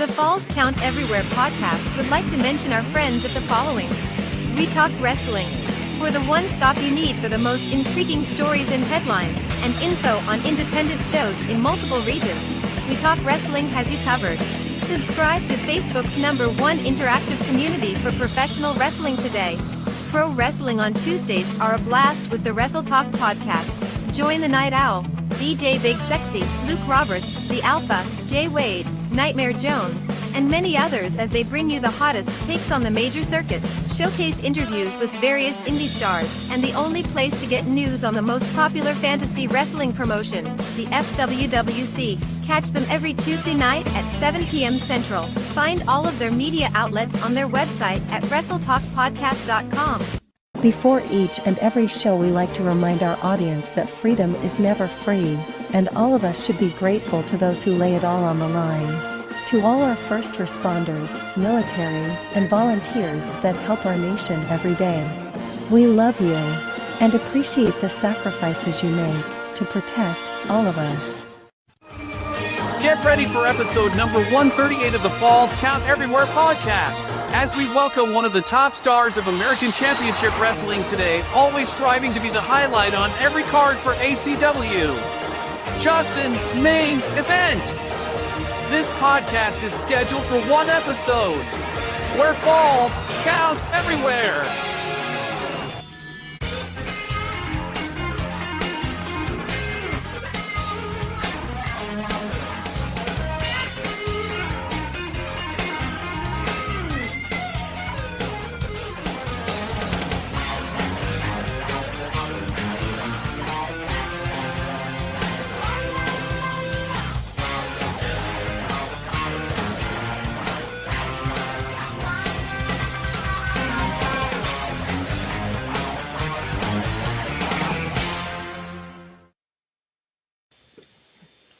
The Falls Count Everywhere podcast would like to mention our friends at the following. We Talk Wrestling. For the one-stop you need for the most intriguing stories and headlines, and info on independent shows in multiple regions, We Talk Wrestling has you covered. Subscribe to Facebook's #1 interactive community for professional wrestling today. Pro wrestling on Tuesdays are a blast with the Wrestle Talk podcast. Join the Night Owl, DJ Big Sexy, Luke Roberts, The Alpha, Jay Wade, Nightmare Jones, and many others as they bring you the hottest takes on the major circuits, showcase interviews with various indie stars, and the only place to get news on the most popular fantasy wrestling promotion, the FWWC. Catch them every Tuesday night at 7 p.m. Central. Find all of their media outlets on their website at WrestleTalkPodcast.com. Before each and every show, we like to remind our audience that freedom is never free, and all of us should be grateful to those who lay it all on the line. To all our first responders, military, and volunteers that help our nation every day, we love you and appreciate the sacrifices you make to protect all of us. Get ready for episode number 138 of the Falls Count Everywhere podcast, as we welcome one of the top stars of American Championship Wrestling today, always striving to be the highlight on every card for ACW, Justin MainEvent. This podcast is scheduled for one episode, where falls count everywhere.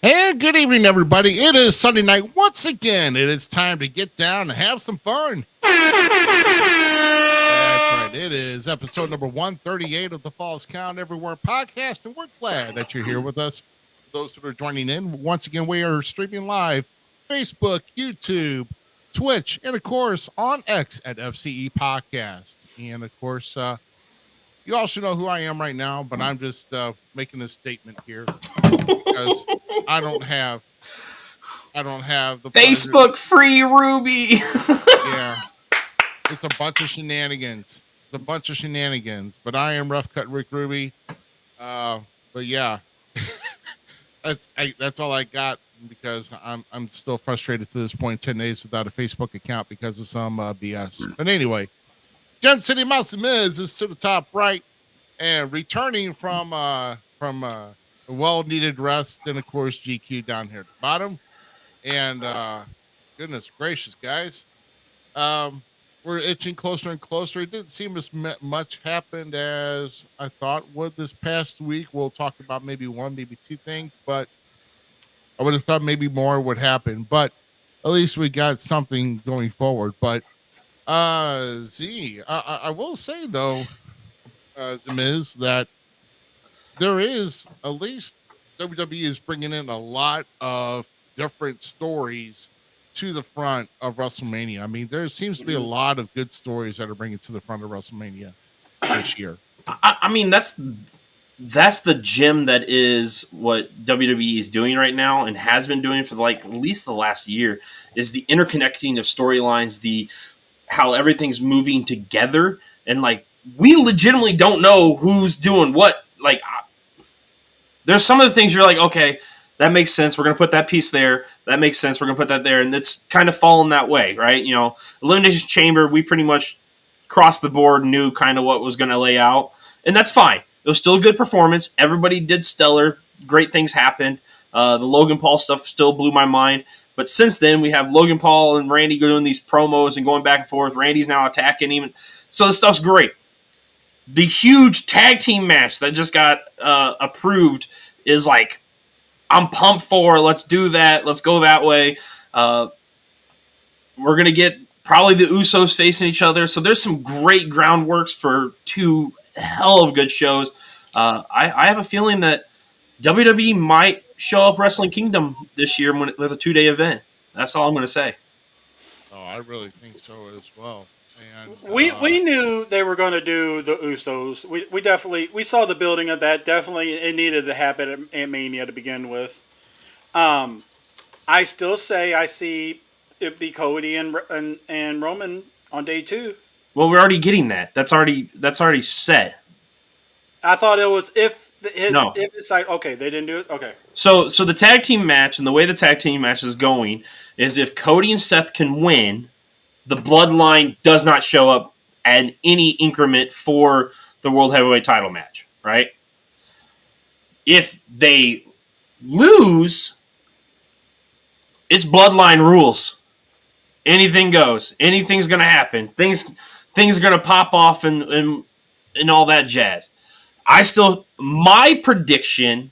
And good evening, everybody. It is Sunday night once again. It is time to get down and have some fun. That's right. It is episode number 138 of the Falls Count Everywhere podcast, and we're glad that you're here with us. Those who are joining in, once again, we are streaming live Facebook, YouTube, Twitch, and of course on X at FCE Podcast. And of course, you all should know who I am right now, but I'm just making a statement here because I don't have the Facebook pleasure. Free Ruby. Yeah, it's a bunch of shenanigans. But I am Rough Cut Rick Ruby. But yeah, that's all I got because I'm still frustrated to this point. 10 days without a Facebook account because of some BS. But anyway. Gem City Mouse Zmiz is to the top right, and returning from a well-needed rest, and of course GQ down here at the bottom. And goodness gracious, guys, we're itching closer and closer. It didn't seem as much happened as I thought would this past week. We'll talk about maybe one, maybe two things, but I would have thought maybe more would happen. But at least we got something going forward. But I will say though, Zmiz, that there is at least WWE is bringing in a lot of different stories to the front of WrestleMania. I mean, there seems to be a lot of good stories that are bringing to the front of WrestleMania this year. I mean, that's the gem that is what WWE is doing right now and has been doing for at least the last year, is the interconnecting of storylines, how everything's moving together, and we legitimately don't know who's doing what. There's some of the things you're like, okay, that makes sense. We're going to put that piece there. That makes sense. We're going to put that there. And it's kind of fallen that way, right? You know, Elimination Chamber, we pretty much across the board knew kind of what was going to lay out. And that's fine. It was still a good performance. Everybody did stellar. Great things happened. The Logan Paul stuff still blew my mind. But since then, we have Logan Paul and Randy doing these promos and going back and forth. Randy's now attacking him. So this stuff's great. The huge tag team match that just got approved is I'm pumped for. Let's do that. Let's go that way. We're going to get probably the Usos facing each other. So there's some great groundworks for two hell of good shows. I have a feeling that WWE might show up Wrestling Kingdom this year with a 2-day event. That's all I'm going to say. Oh, I really think so as well. And We knew they were going to do the Usos. We definitely we saw the building of that. Definitely, it needed to happen at Mania to begin with. I still say I see it be Cody and Roman on day 2. Well, we're already getting that. That's already set. I thought it was No. if it's like okay, they didn't do it. Okay, So the tag team match and the way the tag team match is going is if Cody and Seth can win, the Bloodline does not show up at any increment for the World Heavyweight title match, right? If they lose, it's Bloodline rules. Anything goes. Anything's gonna happen. Things are gonna pop off and all that jazz. My prediction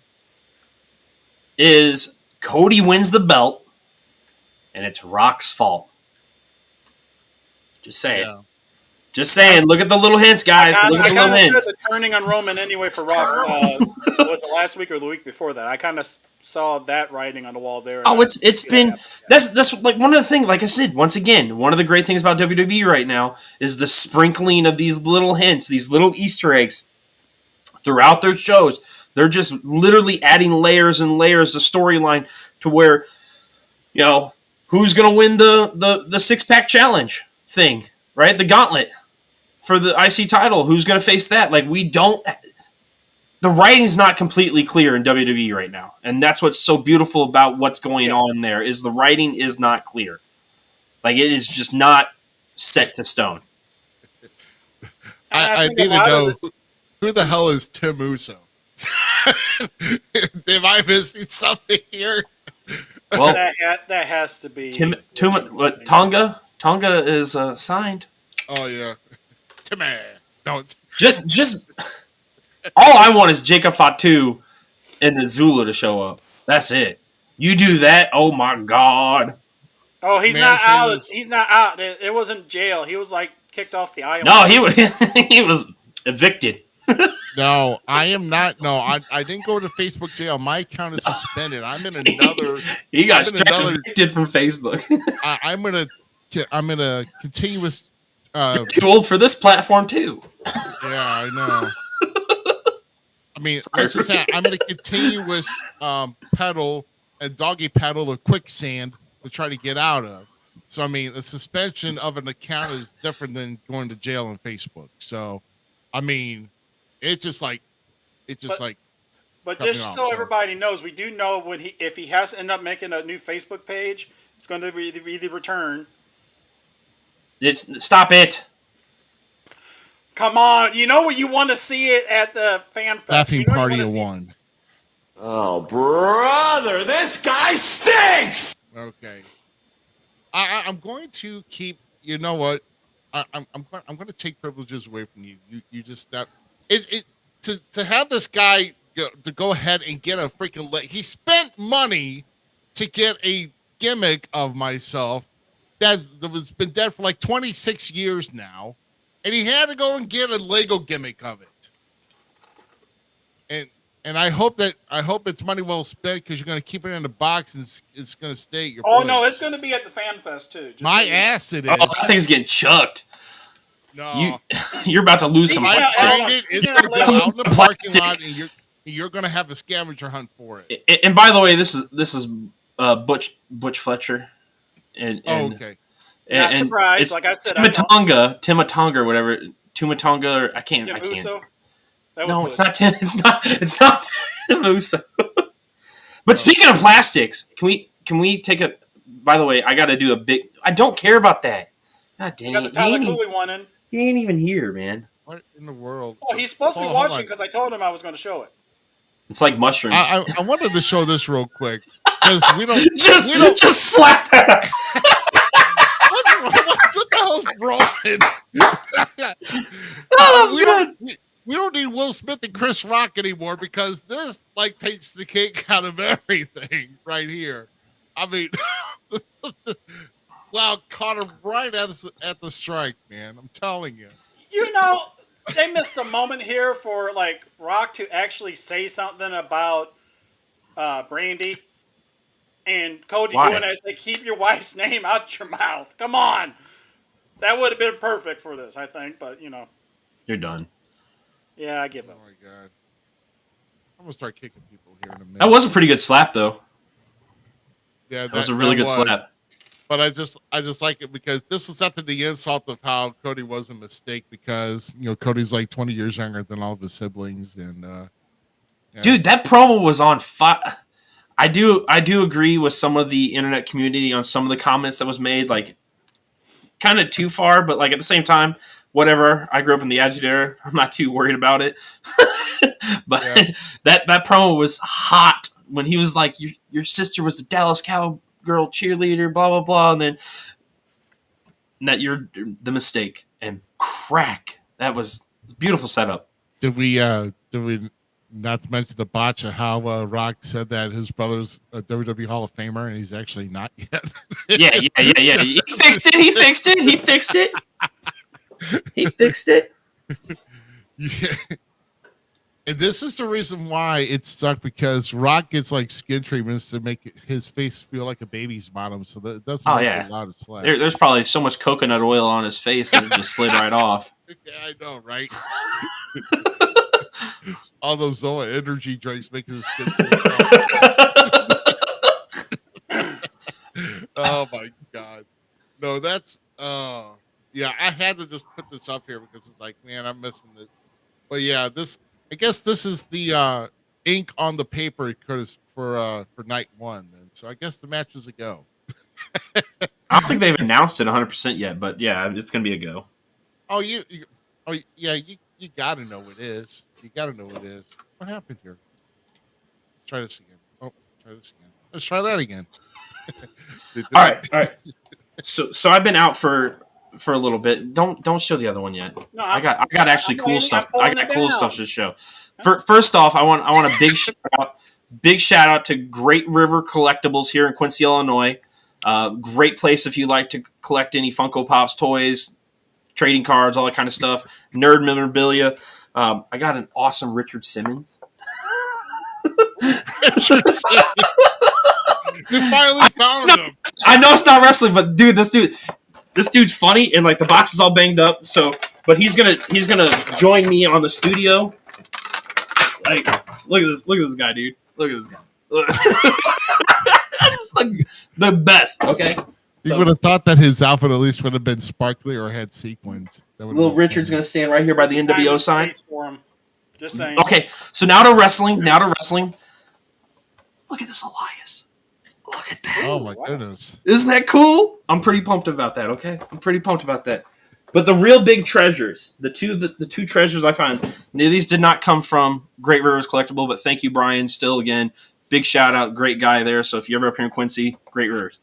is Cody wins the belt, and it's Rock's fault. Just saying. yeah. Just saying. Look at the little hints, guys. Look at the little hints. the turning on Roman anyway for Rock. Was it last week or the week before that? I kind of saw that writing on the wall there. Oh, it's been that's like one of the things. Like I said, once again, one of the great things about WWE right now is the sprinkling of these little hints, these little Easter eggs throughout their shows. They're just literally adding layers and layers of storyline to where, who's going to win the six-pack challenge thing, right? The gauntlet for the IC title. Who's going to face that? Like, the writing's not completely clear in WWE right now. And that's what's so beautiful about what's going on there is the writing is not clear. Like, it is just not set to stone. I need to know who the hell is Tim Uso? Am I missing something here? Well, that has to be Tonga? Tonga is signed. Oh yeah, Timmy. No, just all I want is Jacob Fatu and the Zulu to show up. That's it. You do that, oh my god. Oh, he's not out. He's not out. It wasn't jail. He was like kicked off the island. No, he was evicted. No, I am not. No, I didn't go to Facebook jail. My account is suspended. I'm in another. He got evicted from Facebook. I'm in a continuous. You're too old for this platform too. Yeah, I know. I mean, let's just say I'm in a continuous pedal and doggy paddle of quicksand to try to get out of. So I mean, a suspension of an account is different than going to jail on Facebook. So, I mean. But just so everybody knows, we do know if he has to end up making a new Facebook page, it's going to be the return. Stop it! Come on, you know what you want to see it at the fan fest. Laughing party of one. Oh, brother, this guy stinks. Okay, I'm going to keep. You know what? I'm going to take privileges away from you. You just that. To have this guy to go ahead and get a freaking he spent money to get a gimmick of myself that was been dead for like 26 years now, and he had to go and get a Lego gimmick of it. And I hope it's money well spent because you're going to keep it in the box and it's going to stay at your place. No, it's going to be at the fan fest too. My ass it is. Oh, that thing's getting chucked. No, you're about to lose some plastic. It's going to go out in the parking lot, and you're going to have a scavenger hunt for it. And by the way, this is Butch Fletcher. Okay. Not surprised. It's like I said, Timatonga or whatever. Tumatonga. I can't. No, it's not Tim. It's not Tim Uso. But speaking of plastics, can we take a? By the way, I got to do a big. I don't care about that. God dang it! He ain't even here, man. What in the world? Well, he's supposed to be watching because I told him I was going to show it. It's like mushrooms. I wanted to show this real quick because we don't just slap that. What the hell's wrong? We don't need Will Smith and Chris Rock anymore because this like takes the cake out of everything right here. I mean, wow, caught him right at the strike, man. I'm telling you. They missed a moment here for like Rock to actually say something about Brandy. And Cody Why? doing that, say, keep your wife's name out your mouth. Come on. That would have been perfect for this, I think. But, You're done. yeah, I give Oh up. my god. I'm gonna start kicking people here in a minute. That was a pretty good slap, though. Yeah, That was a really good slap. But I just like it because this was after the insult of how Cody was a mistake because Cody's like 20 years younger than all of his siblings and yeah. Dude, that promo was on fire. I do agree with some of the internet community on some of the comments that was made, like kind of too far, but like at the same time, whatever. I grew up in the Attitude Era. I'm not too worried about it. But Yeah. that promo was hot when he was like, your sister was the Dallas Cowgirl cheerleader, blah, blah, blah. And then that you're the mistake and crack. That was a beautiful setup. Did we not to mention the botch of how Rock said that his brother's a WWE Hall of Famer and he's actually not yet. Yeah. He fixed it. Yeah. And this is the reason why it stuck because Rock gets like skin treatments to make his face feel like a baby's bottom, so that it doesn't make it a lot of slack. There's probably so much coconut oil on his face that it just slid right off. Yeah, I know, right? All those energy drinks making his skin so oh my god. No, that's yeah, I had to just put this up here because it's like, man, I'm missing it. But yeah, I guess this is the ink on the paper for night one then. So I guess the match is a go. I don't think they've announced it 100% yet, but yeah, it's gonna be a go. Oh, you gotta know it is. You gotta know it is. What happened here? Let's try this again. Oh, try this again. Let's try that again. All right. So I've been out for a little bit. Don't show the other one yet. No, I got actually cool stuff. I got cool stuff to show. Huh? First off, I want a big shout out. Big shout out to Great River Collectibles here in Quincy, Illinois. Great place if you like to collect any Funko Pops, toys, trading cards, all that kind of stuff. Nerd memorabilia. I got an awesome Richard Simmons. You finally found him. I know it's not wrestling, but dude, this dude's funny, and like the box is all banged up. So, but he's gonna join me on the studio. Like, look at this guy, dude. Look at this guy. That's like the best. Okay. You would have thought that his outfit at least would have been sparkly or had sequins. Little Richard's gonna stand right here by the NWO sign. For him. Just saying. Okay, so now to wrestling. Look at this Elias. Look at that. Oh my goodness. Isn't that cool? I'm pretty pumped about that, okay? I'm pretty pumped about that. But the real big treasures, the two treasures I found, these did not come from Great Rivers Collectible, but thank you, Brian, still again. Big shout out, great guy there. So if you're ever up here in Quincy, Great Rivers.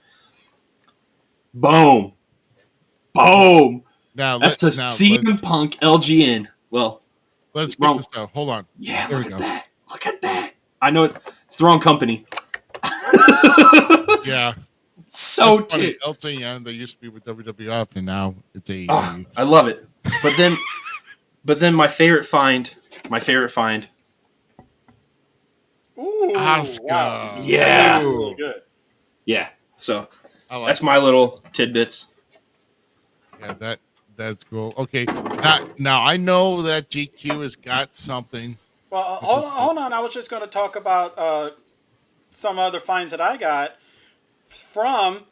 Boom. That's a CM Punk LGN. Well, let's get this out. Hold on. Yeah, look at that. I know it's the wrong company. Yeah. So LJN, they used to be with WWF, and now it's AEW. Oh, I love it. But then my favorite find. Ooh, Asuka. wow. Yeah. That's really good. Yeah. So Like that's my little tidbits. Yeah, that's cool. Okay. Now I know that GQ has got something. Well, hold on. I was just going to talk about some other finds that I got from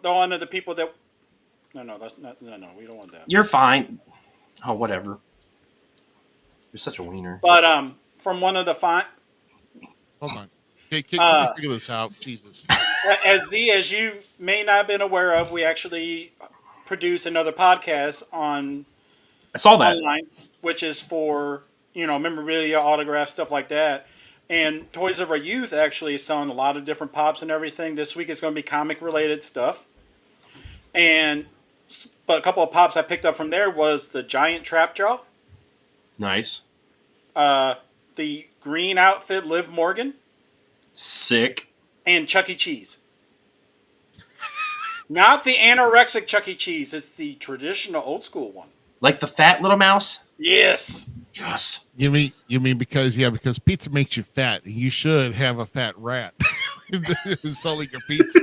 one of the people that. No, that's not. No, we don't want that. You're fine. Oh, whatever. You're such a wiener. But from one of the Hold on. Okay, figure this out. Jesus. as you may not have been aware of, we actually produce another podcast I saw that. online, which is for memorabilia, autographs, stuff like that. And Toys of Our Youth actually is selling a lot of different pops and everything. This week is going to be comic related stuff. But a couple of pops I picked up from there was the Giant Trapjaw. Nice. The green outfit Liv Morgan. Sick. And Chuck E. Cheese. Not the anorexic Chuck E. Cheese. It's the traditional old school one. Like the fat little mouse? Yes. Yes. You mean because pizza makes you fat, and you should have a fat rat. Selling your pizza.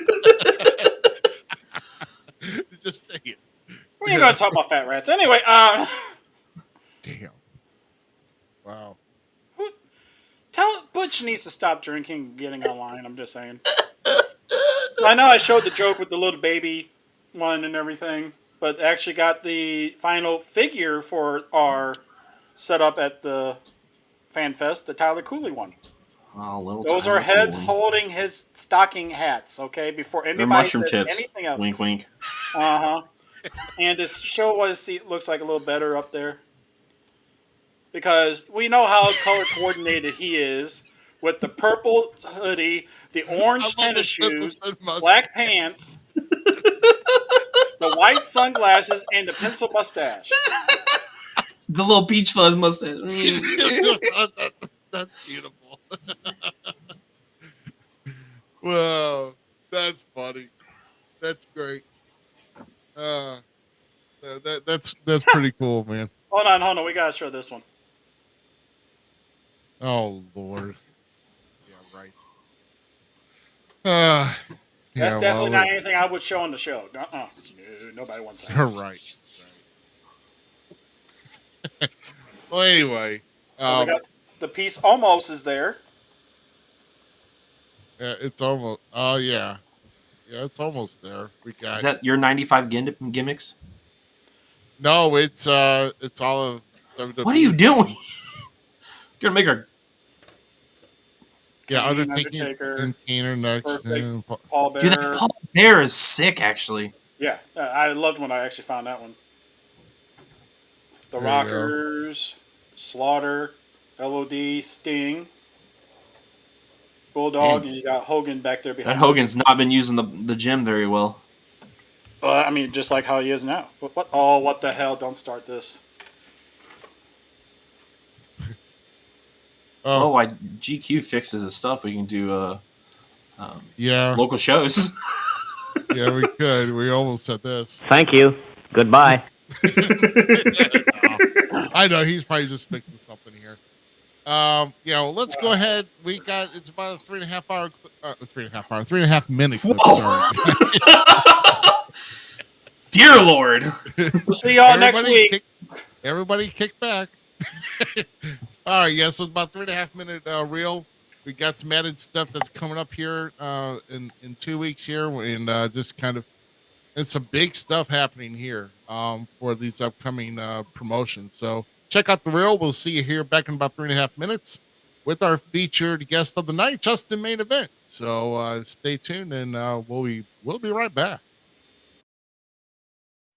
Just say it. We ain't gonna talk about fat rats anyway. Damn. Wow. Tell Butch needs to stop drinking and getting online. I'm just saying. I know I showed the joke with the little baby one and everything, but actually got the final figure for our setup at the Fan Fest, the Tyler Cooley one. Oh, little Those Tyler are heads Cooley. holding his stocking hats, okay? Before They're anybody mushroom says tips. anything else. Wink, wink. Uh-huh. And to show what his seat looks like a little better up there. Because we know how color coordinated he is with the purple hoodie, the orange tennis shoes, black pants, the white sunglasses, and the pencil mustache. The little peach fuzz mustache. That's beautiful. Wow, that's funny. That's great. That's pretty cool, man. Hold on. We gotta show this one. Oh Lord. Yeah, right. That's definitely not anything I would show on the show. No, nobody wants that. You're right. Well, anyway, We got the piece almost is there. yeah, it's almost. Oh yeah, it's almost there. We got. Is that your 95 gimmicks? No, it's all of. WWE. What are you doing? You're gonna make her. Yeah, Kane, Undertaker and Kane next. Perfect. Paul Bearer. Dude, that Paul Bear is sick, actually. Yeah, I loved when I actually found that one. The There you Rockers, Slaughter, LOD, Sting, Bulldog, Man. and you got Hogan back there That behind. Hogan's not been using the gym very well. I mean, just like how he is now. What? Oh, what the hell! Don't start this. Oh, why GQ fixes his stuff, we can do Yeah, local shows. yeah, we could. We almost said this. Thank you. Goodbye. I know he's probably just fixing something here. Let's go ahead. It's about a 3.5 hour, 3.5 minute clip. Sorry. Dear Lord. We'll see y'all next week. Everybody kick back. All right, so it's about 3.5 minute reel. We got some added stuff that's coming up here in 2 weeks here, and just kind of, and some big stuff happening here for these upcoming promotions. So check out the reel. We'll see you here back in about 3.5 minutes with our featured guest of the night, Justin MainEvent. So stay tuned, and we'll be right back.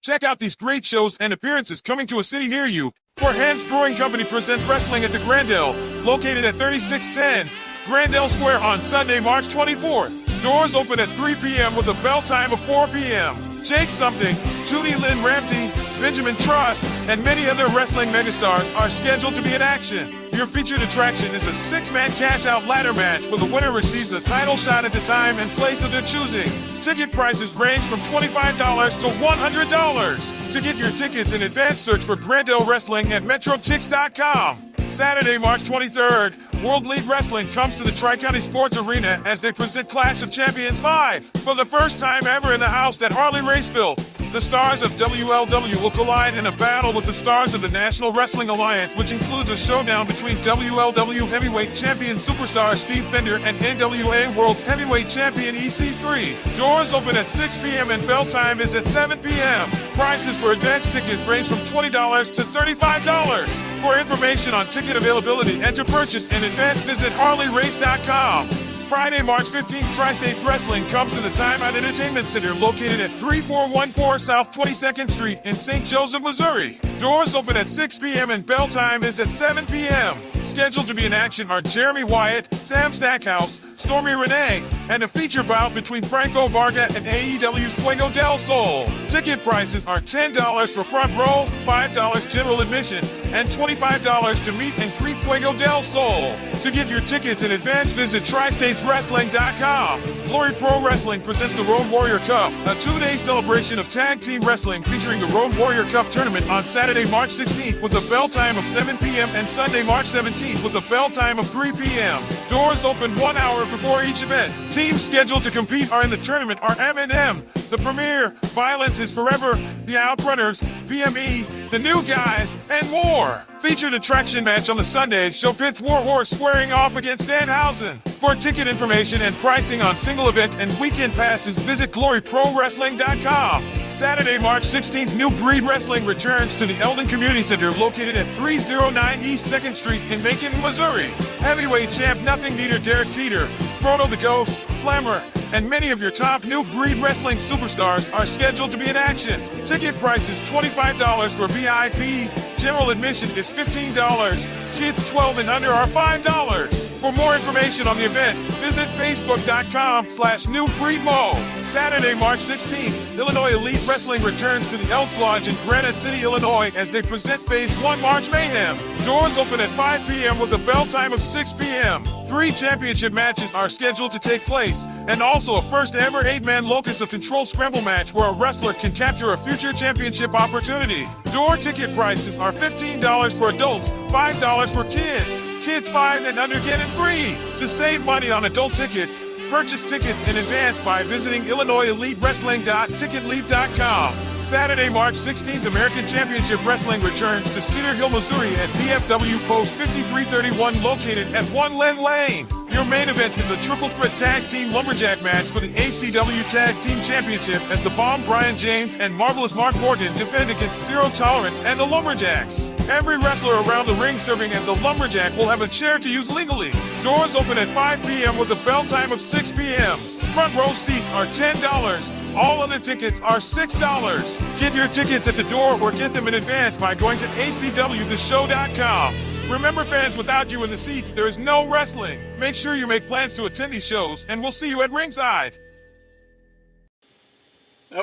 Check out these great shows and appearances coming to a city near you. For Hands Brewing Company presents wrestling at the Grandel, located at 3610 Grandel Square on Sunday, March 24th. Doors open at 3 p.m. with a bell time of 4 p.m. Jake Something, Judy Lynn Ramsey, Benjamin Trust, and many other wrestling megastars are scheduled to be in action. Your featured attraction is a 6-man cash-out ladder match where the winner receives a title shot at the time and place of their choosing. Ticket prices range from $25 to $100. To get your tickets in advance, search for Grandel Wrestling at MetroTix.com. Saturday, March 23rd, World League Wrestling comes to the Tri-County Sports Arena as they present Clash of Champions 5. For the first time ever in the house that Harley Race built, the stars of WLW will collide in a battle with the stars of the National Wrestling Alliance, which includes a showdown between WLW Heavyweight Champion Superstar Steve Fender and NWA World Heavyweight Champion EC3. Doors open at 6 p.m. and bell time is at 7 p.m. Prices for advance tickets range from $20 to $35. For information on ticket availability and to purchase in advance, visit HarleyRace.com. Friday, March 15th, Tri-States Wrestling comes to the Time Out Entertainment Center located at 3414 South 22nd Street in St. Joseph, Missouri. Doors open at 6 p.m. and bell time is at 7 p.m. Scheduled to be in action are Jeremy Wyatt, Sam Stackhouse, Stormy Renee, and a feature bout between Franco Varga and AEW's Fuego del Sol. Ticket prices are $10 for front row, $5 general admission, and $25 to meet and greet Fuego del Sol. To get your tickets in advance, visit tristateswrestling.com. Glory Pro Wrestling presents the Road Warrior Cup, a 2-day celebration of tag team wrestling featuring the Road Warrior Cup tournament on Saturday, March 16th with a bell time of 7 p.m. and Sunday, March 17th with a bell time of 3 p.m. Doors open 1 hour before each event. Teams scheduled to compete are in the tournament are M&M, The Premier, Violence is Forever, The Outrunners, PME, The New Guys, and more. Featured attraction match on the Sunday show pits Warhorse squaring off against Danhausen. For ticket information and pricing on single event and weekend passes, visit gloryprowrestling.com. Saturday, March 16th, New Breed Wrestling returns to the Eldon Community Center located at 309 East 2nd Street in Macon, Missouri. Heavyweight champ Nothing Neater Derek Teeter, Frodo the Ghost, Slammer, and many of your top New Breed Wrestling superstars are scheduled to be in action. Ticket price is $25 for VIP. General admission is $15. Kids 12 and under are $5. For more information on the event, visit facebook.com/newbreedmo. Saturday, March 16th, Illinois Elite Wrestling returns to the Elks Lodge in Granite City, Illinois as they present Phase 1 March Mayhem. Doors open at 5 p.m. with a bell time of 6 p.m. 3 championship matches are scheduled to take place, and also a first ever 8-man Locus of Control Scramble match where a wrestler can capture a future championship opportunity. Door ticket prices are $15 for adults, $5 for kids. Kids 5 and under get it free. To save money on adult tickets, purchase tickets in advance by visiting IllinoisEliteWrestling.ticketleap.com. Saturday, March 16th, American Championship Wrestling returns to Cedar Hill, Missouri at DFW Post 5331 located at 1 Lynn Lane. Your main event is a triple threat tag team lumberjack match for the ACW Tag Team Championship as the Bomb Brian James and Marvelous Mark Morgan defend against Zero Tolerance and the Lumberjacks. Every wrestler around the ring serving as a lumberjack will have a chair to use legally. Doors open at 5 p.m. with a bell time of 6 p.m. Front row seats are $10. All other tickets are $6. Get your tickets at the door or get them in advance by going to acwtheshow.com. Remember, fans, without you in the seats, there is no wrestling. Make sure you make plans to attend these shows, and we'll see you at ringside.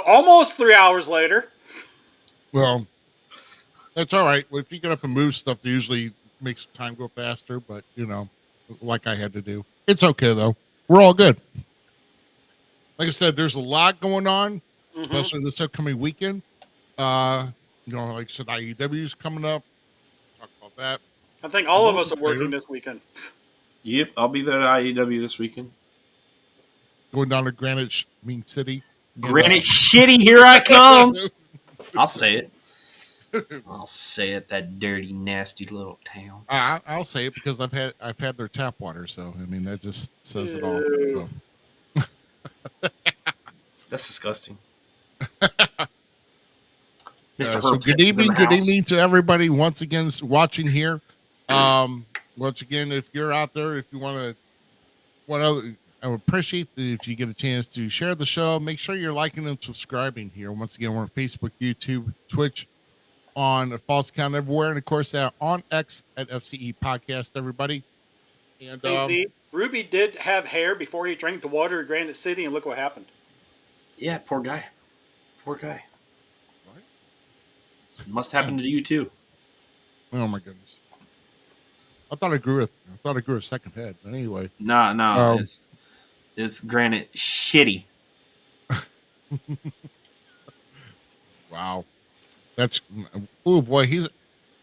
Almost 3 hours later. Well, that's all right. If you get up and move stuff, it usually makes time go faster, but, you know, like I had to do. It's okay, though. We're all good. Like I said, there's a lot going on, especially this upcoming weekend. You know, like I said, IEW is coming up. Talk about that. I think all of us are working this weekend. Yep, I'll be there at IEW this weekend. Going down to Granite City. Granite Shitty, here I come. I'll say it. I'll say it. That dirty, nasty little town. I'll say it because I've had their tap water. So I mean that just says it all. So. That's disgusting. So good evening to everybody once again watching here. Once again, if you're out there, if you want to, I would appreciate if you get a chance to share the show. Make sure you're liking and subscribing here. Once again, we're on Facebook, YouTube, Twitch, on False Count everywhere, and of course on X at FCE Podcast. Everybody. And see, Ruby did have hair before he drank the water at Granite City, and look what happened. Yeah, poor guy. Poor guy. What? It must happen to you too. Oh my goodness. I thought I grew a second head. But anyway. No. It's Granite Shitty. Wow. That's oh boy, he's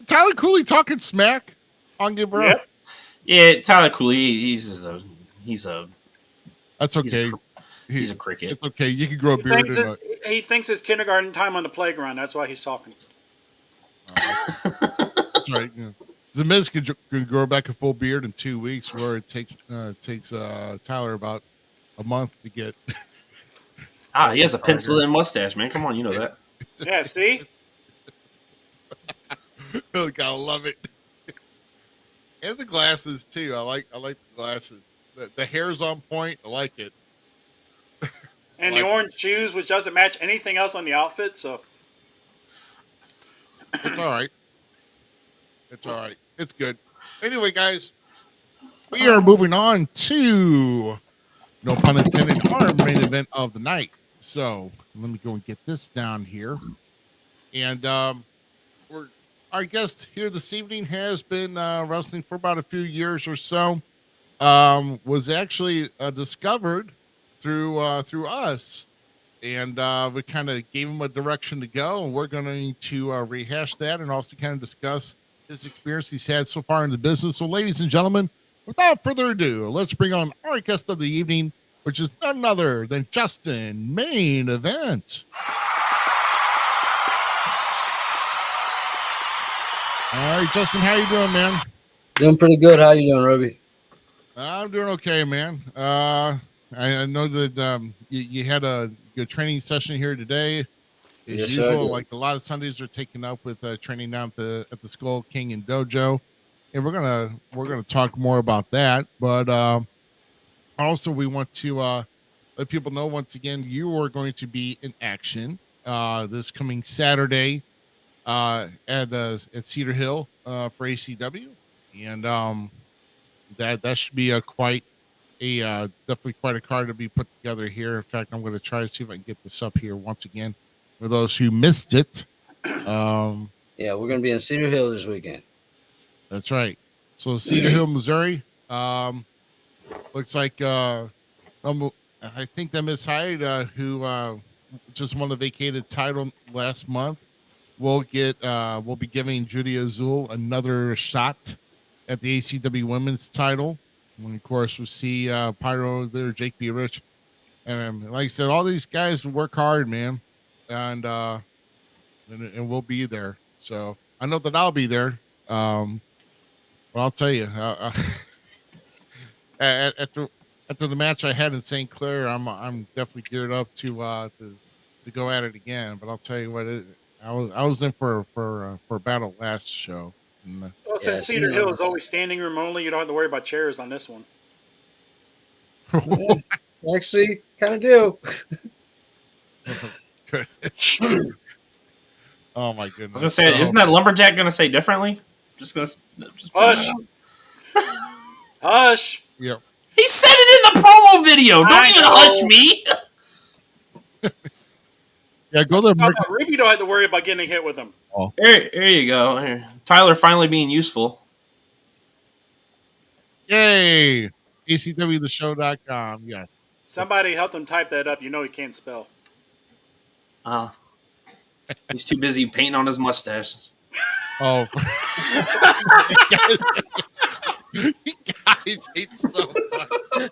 Tyler Cooley talking smack on Give Her Up. Yeah, Tyler Cooley, he's a that's okay. He's a cricket. It's okay. You can grow a beard. He thinks it's kindergarten time on the playground. That's why he's talking. That's right. Yeah. Zmiz could grow back a full beard in 2 weeks, where it takes Tyler about a month to get. He has a pencil and mustache, man. Come on, you know that. Yeah, see? Gotta love it. And the glasses too. I like the glasses. The hair's on point. I like it. And the orange shoes, which doesn't match anything else on the outfit, so it's all right. It's all right. It's good. Anyway, guys, we are moving on to, no pun intended, our main event of the night. So let me go and get this down here. And we're our guest here this evening has been wrestling for about a few years or so. Was actually discovered through us, and we kind of gave him a direction to go, and we're going to rehash that and also kind of discuss his experience he's had so far in the business. So, ladies and gentlemen, without further ado, let's bring on our guest of the evening, which is none other than Justin MainEvent. All right, Justin, how you doing, man? Doing pretty good. How you doing, Ruby? I'm doing okay, man. I know that you had a good training session here today. As Yes, usual, sir. like a lot of Sundays are taken up with training down at the Skull Canyon Dojo, and we're gonna talk more about that. But also, we want to let people know once again you are going to be in action this coming Saturday at Cedar Hill for ACW, and that should be definitely quite a card to be put together here. In fact, I'm going to try to see if I can get this up here once again for those who missed it. Yeah, we're going to be in Cedar Hill this weekend. That's right. So Cedar Hill, Missouri. Looks like I think that Miss Hyde, who just won the vacated title last month, we'll be giving Judy Azul another shot at the ACW Women's title. And of course, we'll see Pyro there, Jake B. Rich, and like I said, all these guys work hard, man, and we'll be there. So I know that I'll be there. But I'll tell you, after the match I had in St. Clair, I'm definitely geared up to go at it again. But I'll tell you what, I was in for a battle last show. And, Well, since Cedar Hill is always standing room only, you don't have to worry about chairs on this one. Actually, kind of do. Oh my goodness! I was gonna say, isn't that lumberjack gonna say differently? Just Hush. Hush. Yeah. He said it in the promo video. Don't even hush me. Yeah, go there. Ruby don't have to worry about getting hit with them. Here you go. Here. Tyler finally being useful. Yay! ACWtheshow.com. Yes. Somebody help him type that up. You know he can't spell. He's too busy painting on his mustache. Oh. You guys hate so much.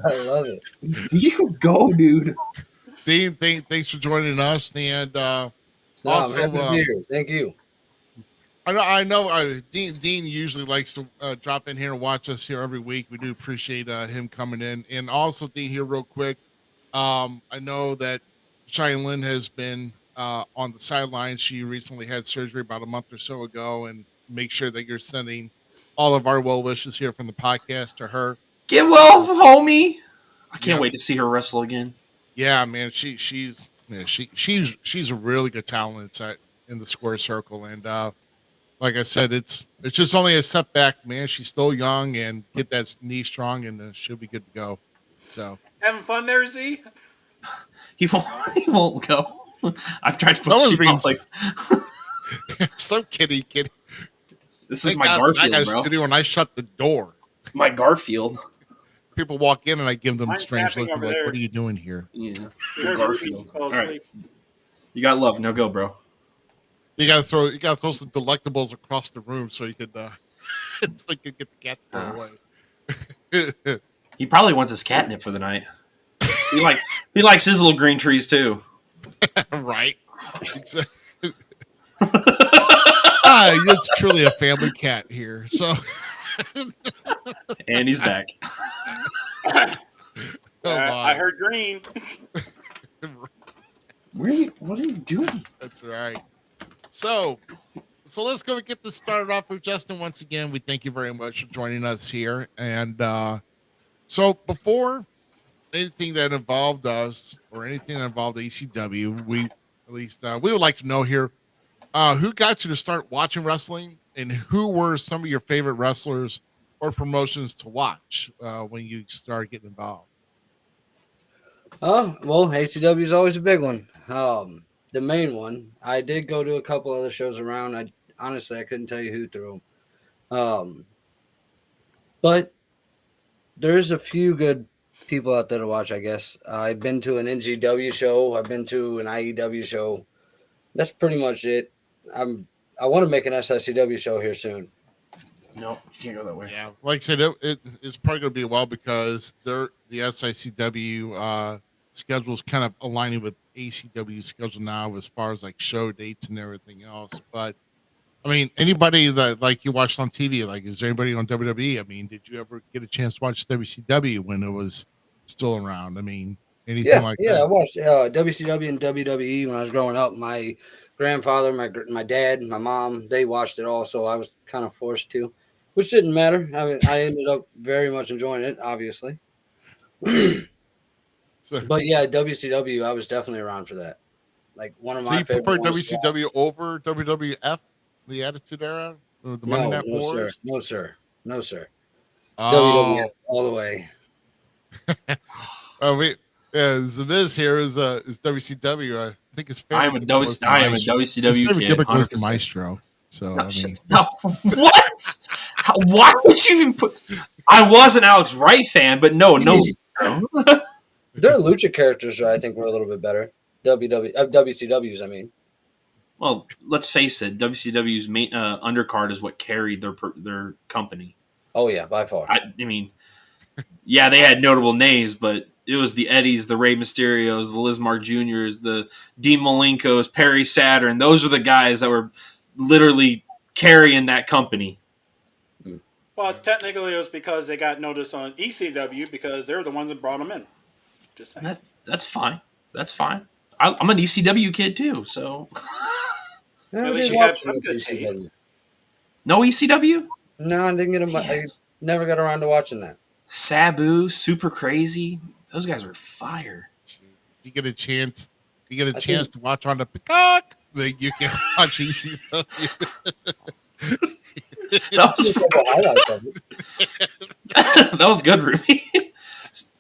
I love it. You go, dude. Dean, thanks for joining us. And also, I'm happy to be here. Thank you. I know. Dean usually likes to drop in here and watch us here every week. We do appreciate him coming in. And also, Dean, here real quick. I know that Cheyenne Lynn has been on the sidelines. She recently had surgery about a month or so ago, and make sure that you're sending all of our well wishes here from the podcast to her. Get well, homie. I can't wait to see her wrestle again. Yeah, man, she's a really good talent in the square circle, and like I said, it's just only a setback, man. She's still young, and get that knee strong, and she'll be good to go. So Having fun there, Z? He won't go. I've tried to push him off, like so kitty. This is my Garfield, I bro. studio and I shut the door. My Garfield. People walk in and I give them Mine's strange tapping look. over Like, there. what are you doing here? Yeah, You the heard Garfield. Ruby fell All right, asleep. you got love. Now go, bro. You gotta throw some delectables across the room so you could so you could get the cat to go away. He probably wants his catnip for the night. He likes his little green trees too. Right. It's truly a family cat here. So And he's back. I heard green. What are you doing? That's right. So let's go and get this started off with Justin. Once again, we thank you very much for joining us here. And so before anything that involved us or anything that involved ACW, we would like to know here, who got you to start watching wrestling, and who were some of your favorite wrestlers or promotions to watch when you started getting involved? Well, ACW is always a big one. the main one. I did go to a couple other shows around. I couldn't tell you who threw them. But there's a few good people out there to watch, I guess. I've been to an NGW show. I've been to an IEW show. That's pretty much it. I want to make an SICW show here soon. No, you can't go that way. Yeah, like I said, it's probably going to be a while because the SICW schedule is kind of aligning with ACW schedule now as far as like show dates and everything else. But I mean, anybody that like you watched on TV, like is there anybody on WWE? I mean, did you ever get a chance to watch WCW when it was still around? I mean, anything like that? I watched WCW and WWE when I was growing up. My grandfather, my dad, my mom, they watched it all, so I was kind of forced to, which didn't matter. I mean, I ended up very much enjoying it, obviously. But yeah, WCW, I was definitely around for that. Like one of my favorite. So you prefer WCW over WWF, the Attitude Era, the Monday Night Wars? No, sir. Oh. WWF all the way. Zmiz here is WCW. I think his favorite. I am a WCW kid. Gimmick was the Maestro. So no, I mean, no, what? Why would you even put? I was an Alex Wright fan, but no. Their lucha characters, I think, were a little bit better. WCW's, I mean. Well, let's face it. WCW's main undercard is what carried their company. Oh yeah, by far. I mean, yeah, they had notable names, but it was the Eddies, the Rey Mysterios, the Lismar Juniors, the Dean Malenkos, Perry Saturn. Those were the guys that were literally carrying that company. Well, technically, it was because they got noticed on ECW because they're the ones that brought them in. Just saying. That's fine. That's fine. I'm an ECW kid too, so. At least you have some good taste. No ECW? No, I didn't get them. I never got around to watching that. Sabu, Super Crazy. Those guys were fire. You get a chance to watch on the Peacock, then you can watch ECW. That was good, Ruby.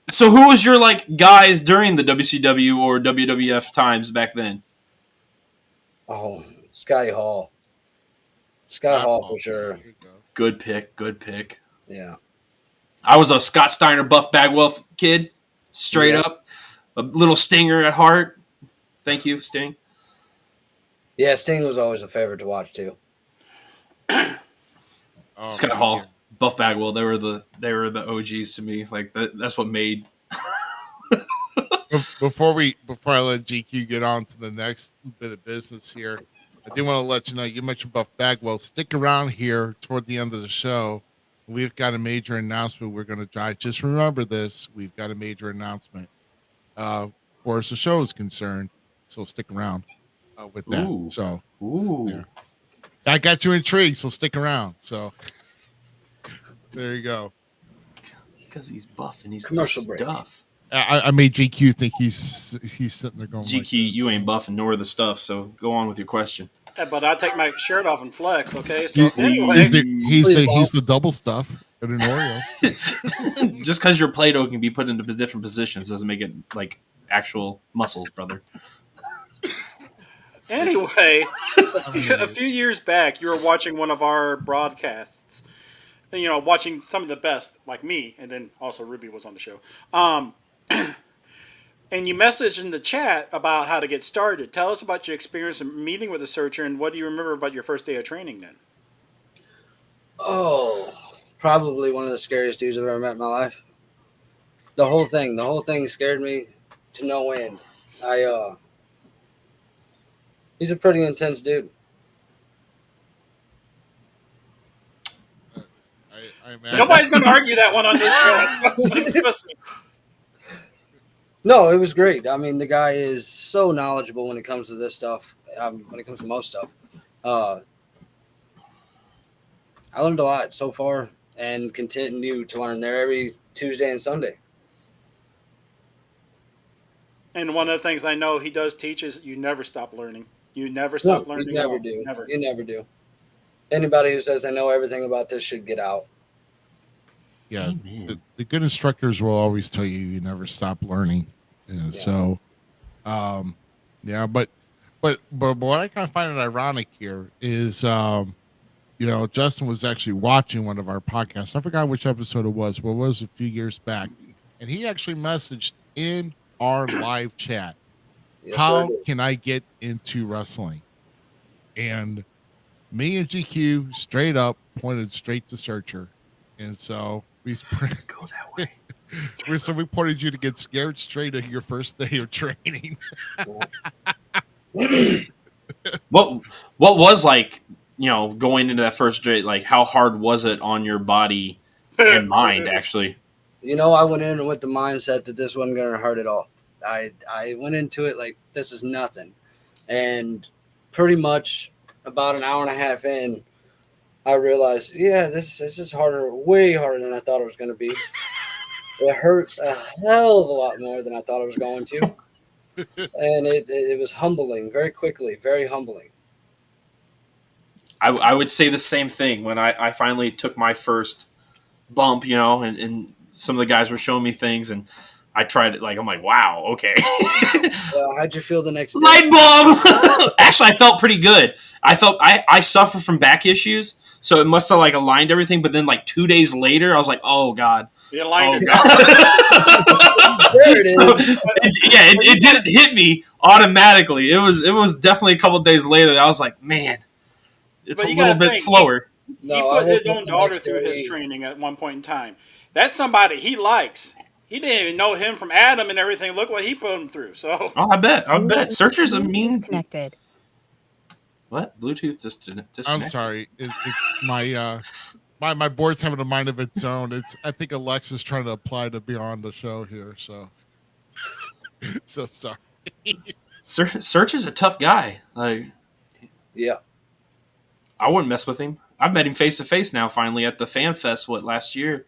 So who was your guys during the WCW or WWF times back then? Oh, Scotty Hall. Scott Hall for sure. Good pick. Yeah. I was a Scott Steiner, Buff Bagwell kid, straight up. A little Stinger at heart. Thank you, Sting. Yeah, Sting was always a favorite to watch too. Scott Hall, Buff Bagwell, they were the OGs to me. That's what made. Before I let GQ get on to the next bit of business here, I do want to let you know, you mentioned Buff Bagwell. Stick around here toward the end of the show. We've got a major announcement we're going to drive. Just remember this. We've got a major announcement for as the show is concerned. So stick around with that. Ooh. So yeah. That got you intrigued, so stick around. So there you go. Because he's buff and he's commercial stuff. I made GQ think he's sitting there going, GQ, you ain't buff and nor the stuff, so go on with your question. Yeah, but I'll take my shirt off and flex, okay? So anyway. He's the double stuff at an Oreo. Just because your Play-Doh can be put into different positions doesn't make it actual muscles, brother. Anyway, a few years back, you were watching one of our broadcasts. Watching some of the best, like me, and then also Ruby was on the show. And you messaged in the chat about how to get started. Tell us about your experience in meeting with a searcher, and what do you remember about your first day of training then? Oh, probably one of the scariest dudes I've ever met in my life. The whole thing scared me to no end. He's a pretty intense dude. Nobody's going to argue that one on this show. Trust me. No, it was great. I mean, the guy is so knowledgeable when it comes to this stuff. When it comes to most stuff, I learned a lot so far, and continue to learn there every Tuesday and Sunday. And one of the things I know he does teach is you never stop learning. You never stop learning. You never do. You never do. Anybody who says they know everything about this should get out. Yeah, the good instructors will always tell you never stop learning. So, but But what I kind of find it ironic here is, Justin was actually watching one of our podcasts. I forgot which episode it was, but it was a few years back, and he actually messaged in our live chat, Yes, "How sir. can I get into wrestling?" And me and GQ straight up pointed straight to Searcher, and so we Go that way. we pointed you to get scared straight at your first day of training. What was like, going into that first day, like how hard was it on your body and mind actually? I went in with the mindset that this wasn't going to hurt at all. I went into it like this is nothing. And pretty much about an hour and a half in, I realized, this is harder, way harder than I thought it was going to be. It hurts a hell of a lot more than I thought it was going to. And it was humbling very quickly, very humbling. I would say the same thing when I finally took my first bump, and some of the guys were showing me things, and I tried it. Like, I'm like, wow, okay. How'd you feel the next day? Light bulb. Actually, I felt pretty good. I suffer from back issues, so it must have like aligned everything. But then, like 2 days later, I was like, oh god. It aligned God. There it is. It didn't hit me automatically. It was definitely a couple of days later that I was like, man, it's a little bit slower. He put his own daughter through his training at one point in time. That's somebody he likes. He didn't even know him from Adam and everything. Look what he put him through. So I bet. Searcher's a mean. Connected. What? Bluetooth disconnected. I'm sorry. My board's having a mind of its own. I think Alexa's trying to apply to be on the show here. So sorry. Search is a tough guy. Like, yeah, I wouldn't mess with him. I've met him face to face now. Finally at the Fan Fest last year.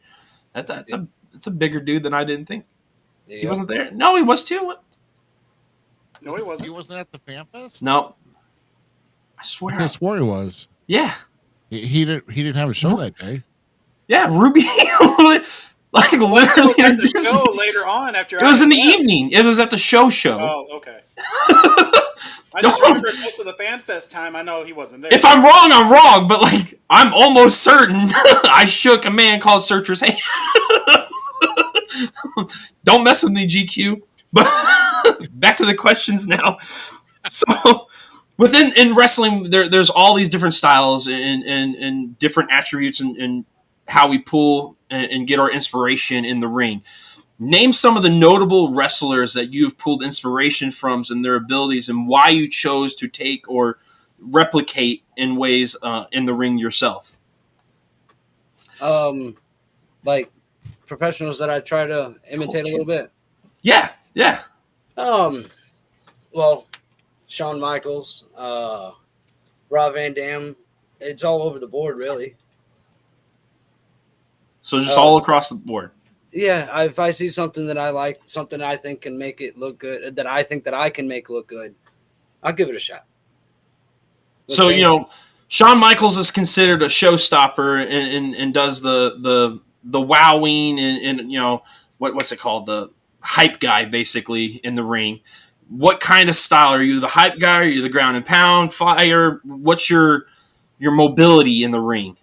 That's a bigger dude than I didn't think. Yeah. He wasn't there. No, he was too. What? No, he wasn't. He wasn't at the Fan Fest. No, I swear. I swore he was. Yeah. He didn't have a show that day. Yeah, Ruby, like literally at the show later on after. It was in the evening. It was at the show. Oh, okay. I just remember most of the Fan Fest time. I know he wasn't there. If I'm wrong, I'm wrong. But like, I'm almost certain I shook a man called Searcher's hand. Don't mess with me, GQ. But back to the questions now. So. In wrestling, there's all these different styles and different attributes and how we pull and get our inspiration in the ring. Name some of the notable wrestlers that you've pulled inspiration from and their abilities and why you chose to take or replicate in ways in the ring yourself. Like professionals that I try to imitate a little bit. Yeah. Well, Shawn Michaels, Rob Van Dam. It's all over the board, really. So just all across the board. Yeah, if I see something that I like, something I think can make it look good, that I think that I can make look good, I'll give it a shot. So, Shawn Michaels is considered a showstopper and does the wowing and what's it called? The hype guy, basically, in the ring. What kind of style are you? The hype guy? Are you the ground and pound flyer? What's your mobility in the ring?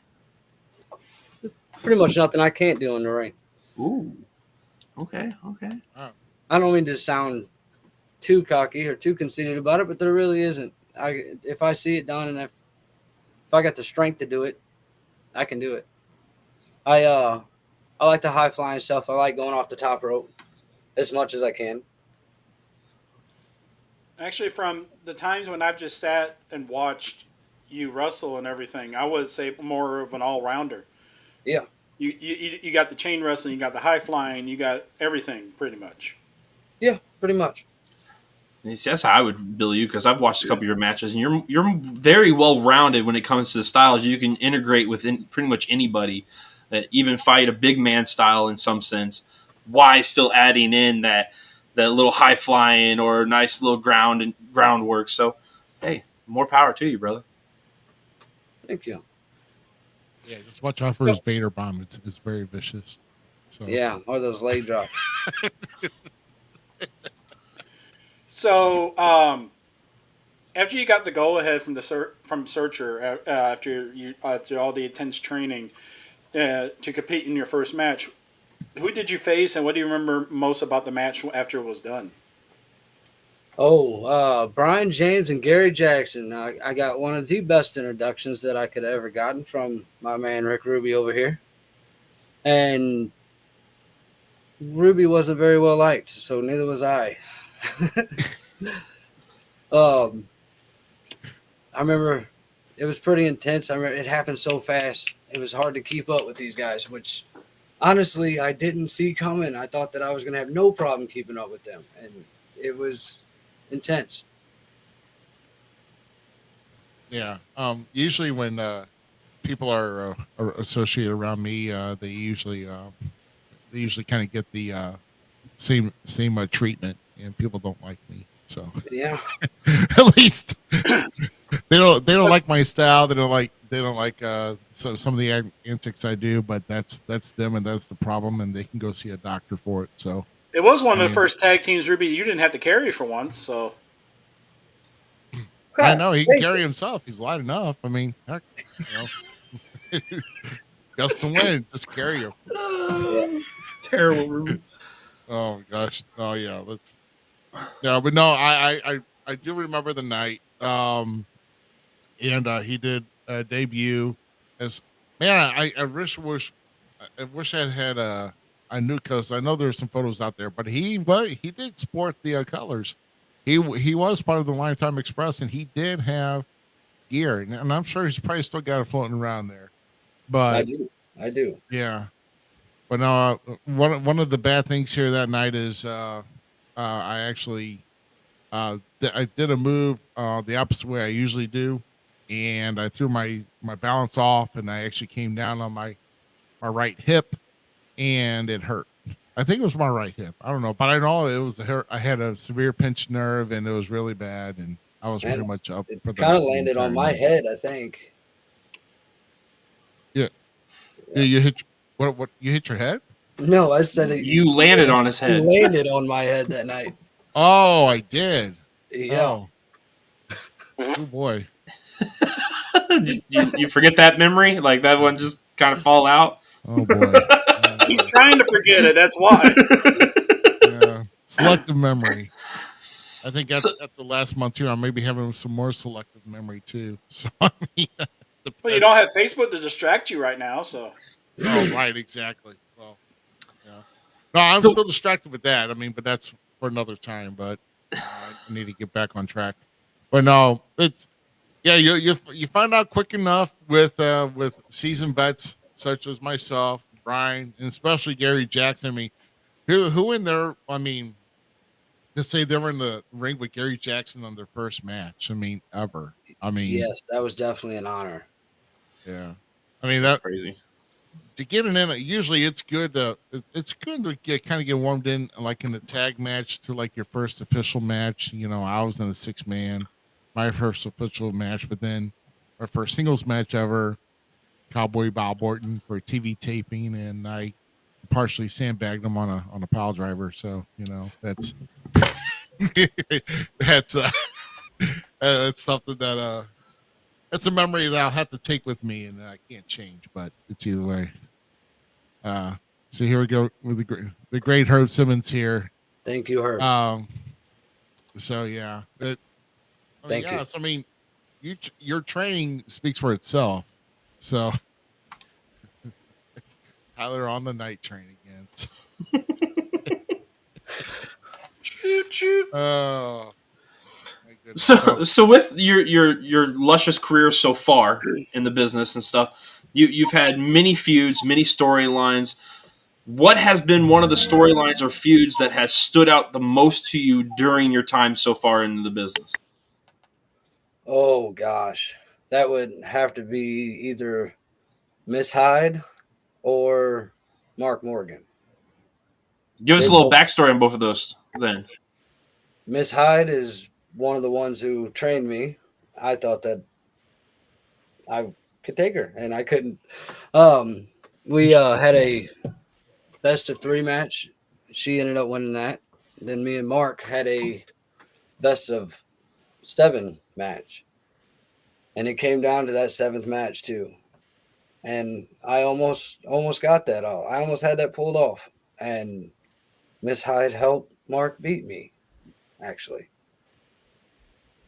Pretty much nothing I can't do in the ring. Ooh. Okay. I don't mean to sound too cocky or too conceited about it, but there really isn't. If I see it done and if I got the strength to do it, I can do it. I like the high flying stuff. I like going off the top rope as much as I can. Actually, from the times when I've just sat and watched you wrestle and everything, I would say more of an all-rounder. Yeah. You got the chain wrestling, you got the high flying, you got everything pretty much. Yeah, pretty much. See, that's how I would bill you because I've watched a couple of your matches and you're very well rounded when it comes to the styles. You can integrate with pretty much anybody, even fight a big man style in some sense. Why still adding in that little high flying or nice little groundwork? So, hey, more power to you, brother. Thank you. Yeah, just watch out for his Vader bomb. It's very vicious. So. Yeah, or those leg drops. So, After you got the go ahead from from Searcher, after all the intense training to compete in your first match, who did you face, and what do you remember most about the match after it was done? Brian James and Gary Jackson. I got one of the best introductions that I could have ever gotten from my man Rick Ruby over here. And Ruby wasn't very well liked, so neither was I. I remember it was pretty intense. I remember it happened so fast. It was hard to keep up with these guys, which honestly I didn't see coming. I thought that I was going to have no problem keeping up with them, and it was intense. Yeah. Usually when people are associated around me, they usually kind of get the same treatment, and people don't like me. So Yeah. at least they don't like my style. They don't like some of the antics I do. But that's them, and that's the problem. And they can go see a doctor for it. So It was one of the first tag teams, Ruby. You didn't have to carry for once, so. I know he can carry himself. He's light enough. I mean, heck, just to win, just carry him. Terrible, Ruby. Oh gosh. Oh yeah. But no, I do remember the night. And he did a debut as man. I wish I had I knew, because I know there's some photos out there, but he did sport the colors. He was part of the Lifetime Express, and he did have gear, and I'm sure he's probably still got it floating around there. But I do. Yeah. But no, one of the bad things here that night is I actually I did a move the opposite way I usually do, and I threw my balance off, and I actually came down on my right hip, and it hurt. I think it was my right hip. I don't know, but I know it was the hurt. I had a severe pinched nerve, and it was really bad, and I was pretty much up for the kind of landed on my night. head, I think. Yeah. You hit what? You hit your head? No, I said it. You landed on his head. You landed on my head that night. Oh, I did. Yeah. Oh boy. you forget that memory? Like that one just kind of fall out? Oh boy. He's trying to forget it. That's why. Yeah. Selective memory. I think at the last month here, I may be having some more selective memory too. So I mean, Well, you don't have Facebook to distract you right now, so. Oh, right, exactly. Well, yeah. No, I'm still distracted with that. I mean, but that's for another time. But I need to get back on track. But no, it's you find out quick enough with seasoned vets such as myself, Brian, and especially Gary Jackson. I mean, who in there? I mean, to say they were in the ring with Gary Jackson on their first match. I mean, ever. I mean, yes, that was definitely an honor. Yeah, I mean that crazy. To get it in, usually it's good to get warmed in, like in the tag match to like your first official match. You know, I was in a 6-man, my first official match, but then our first singles match ever, Cowboy Bob Orton for TV taping, and I partially sandbagged him on a pile driver. So you know that's that's something that that's a memory that I'll have to take with me, and I can't change. But it's either way. So here we go with the great Herb Simmons here. Thank you, Herb. So yeah, Thank you. So, I mean, your training speaks for itself. So Tyler on the night train again. Choo choo. Oh. So with your luscious career so far in the business and stuff, you've had many feuds, many storylines. What has been one of the storylines or feuds that has stood out the most to you during your time so far in the business? Oh gosh, that would have to be either Miss Hyde or Mark Morgan. Give us a little backstory on both of those then. Miss Hyde is one of the ones who trained me. I thought that I could take her, and I couldn't. We had a best of 3 match. She ended up winning that. Then me and Mark had a best of 7 match. And it came down to that 7th match too. And I almost got that off. I almost had that pulled off. And Miss Hyde helped Mark beat me, actually.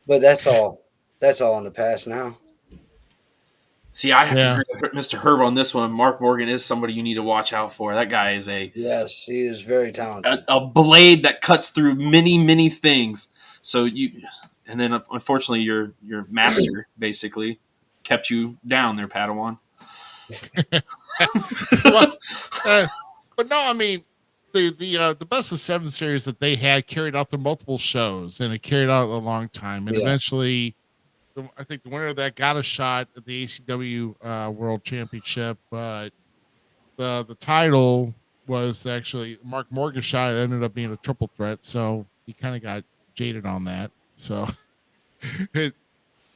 But that's all. That's all in the past now. See, I have to agree with Mr. Herb on this one. Mark Morgan is somebody you need to watch out for. That guy is yes, he is very talented. A blade that cuts through many, many things. So and then unfortunately your master basically kept you down there, Padawan. Well, but no, I mean the Best of 7 series that they had carried out through multiple shows, and it carried out a long time, and eventually. I think the winner of that got a shot at the ACW World Championship, but the title was actually Mark Morgan's shot. It ended up being a triple threat, so he kind of got jaded on that. So,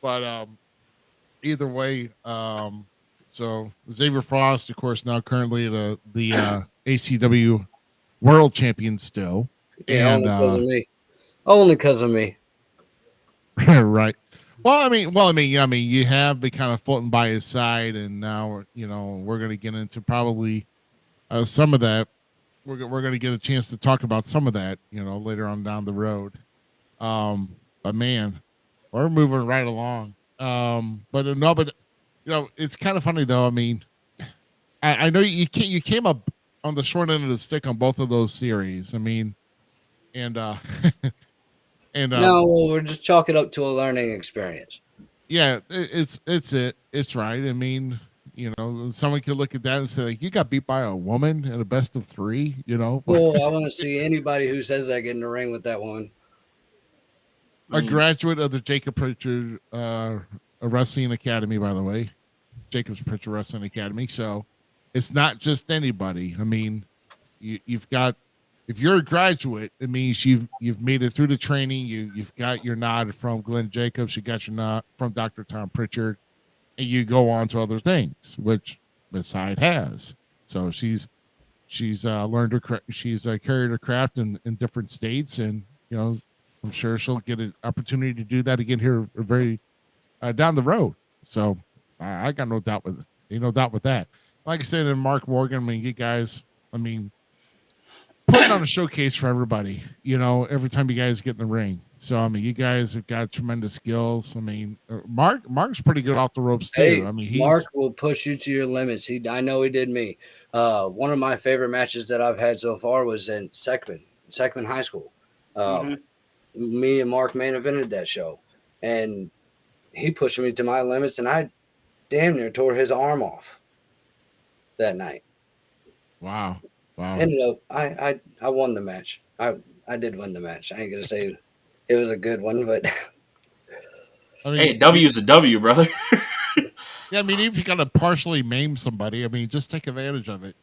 but either way, so Xavier Frost, of course, now currently the ACW World Champion still, yeah, only because of me. Only because of me. Right. Well, I mean, you have been kind of floating by his side, and now we're going to get into probably some of that. We're going to get a chance to talk about some of that, later on down the road. But man, we're moving right along. But it's kind of funny though. I mean, I know you came up on the short end of the stick on both of those series. I mean, and no, we're just chalk it up to a learning experience. Yeah, it's right. I mean, someone could look at that and say, like, you got beat by a woman in a best of 3. Well, I want to see anybody who says that get in the ring with that woman. A graduate of the Jacob Pritchard Wrestling Academy, by the way, Jacob's Pritchard Wrestling Academy. So it's not just anybody. I mean, you've got. If you're a graduate, it means you've made it through the training. You've got your nod from Glenn Jacobs. You got your nod from Dr. Tom Pritchard, and you go on to other things, which Miss Hyde has. So she's learned her she's carried her craft in different states, and I'm sure she'll get an opportunity to do that again here very down the road. So I got no doubt with that. Like I said, in Mark Morgan, I mean, you guys, putting on a showcase for everybody, every time you guys get in the ring. So, I mean, you guys have got tremendous skills. I mean, Mark's pretty good off the ropes too. Hey, I mean, Mark will push you to your limits. I know he did me. One of my favorite matches that I've had so far was in Seckman High School. Me and Mark main evented that show, and he pushed me to my limits, and I damn near tore his arm off that night. Wow. Ended up, I won the match. I did win the match. I ain't gonna say it was a good one, but hey, W is a W, brother. Yeah, I mean, even if you gotta partially maim somebody, I mean, just take advantage of it.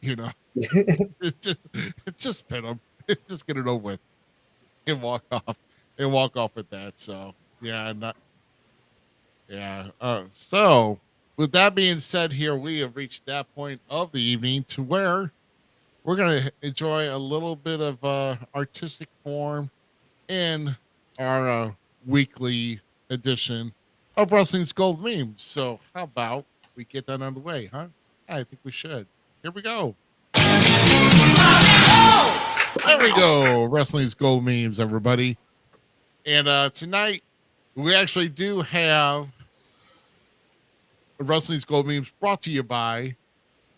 Just pin them, just get it over with, and walk off with that. So so with that being said, here we have reached that point of the evening to where we're going to enjoy a little bit of artistic form in our weekly edition of Wrestling's Gold Memes. So how about we get that on the way, huh? I think we should. Here we go. There we go. Wrestling's Gold Memes, everybody. And tonight, we actually do have Wrestling's Gold Memes brought to you by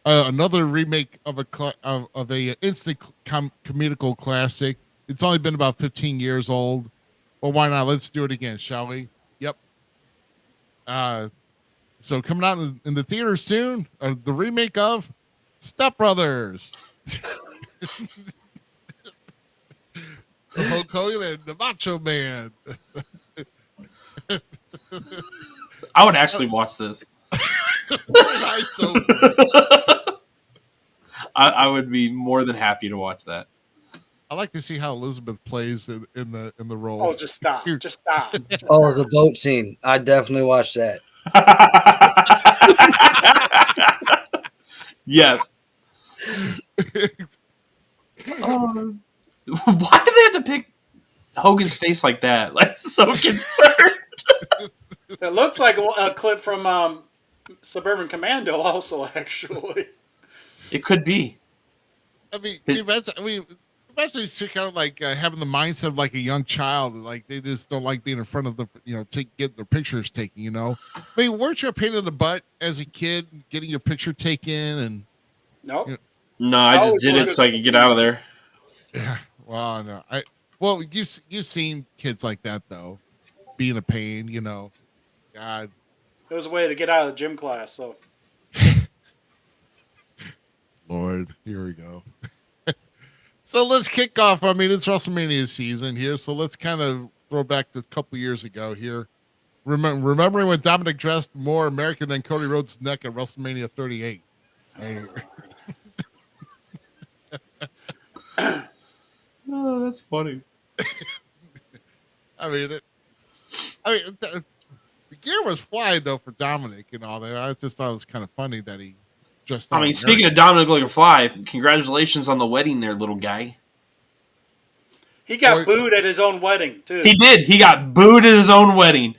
another remake of a instant comedical classic. It's only been about 15 years old, but why not? Let's do it again, shall we? Yep. So coming out in the theater soon, the remake of Step Brothers. Hulk Hogan and the Macho Man. I would actually watch this. I would be more than happy to watch that. I like to see how Elizabeth plays in the role. Oh, just stop! Just stop! The boat scene. I definitely watched that. Yes. Why do they have to pick Hogan's face like that? Like, so concerned. That looks like a clip from Suburban Commando, also, actually. It could be. I mean, imagine it's kind of like having the mindset of like a young child. Like they just don't like being in front of the, get their pictures taken. I mean, weren't you a pain in the butt as a kid getting your picture taken? And Nope. No, I just did it so I could get out of there. Yeah. Well, no. Well, you've seen kids like that though, being a pain. God. It was a way to get out of the gym class. So. Lord, here we go. So let's kick off. I mean, it's WrestleMania season here, so let's kind of throw back to a couple years ago here. Remembering when Dominic dressed more American than Cody Rhodes' neck at WrestleMania 38. Oh, that's funny. I mean, the gear was flying though for Dominic and all that. I just thought it was kind of funny that he dressed. I mean, speaking of Dominic looking fly, congratulations on the wedding there, little guy. He got booed at his own wedding, too. He did. He got booed at his own wedding.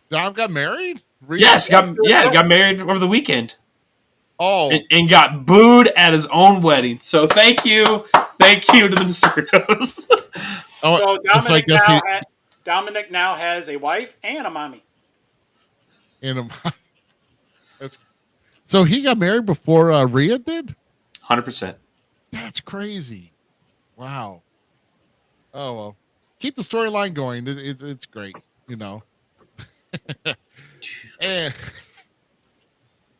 Dom got married? Yes, got married over the weekend. Oh. And got booed at his own wedding. So thank you to the Mysterio's. So Dominic now has a wife and a mommy. So he got married before Rhea did? 100%. That's crazy. Wow. Oh, well. Keep the storyline going. It's great,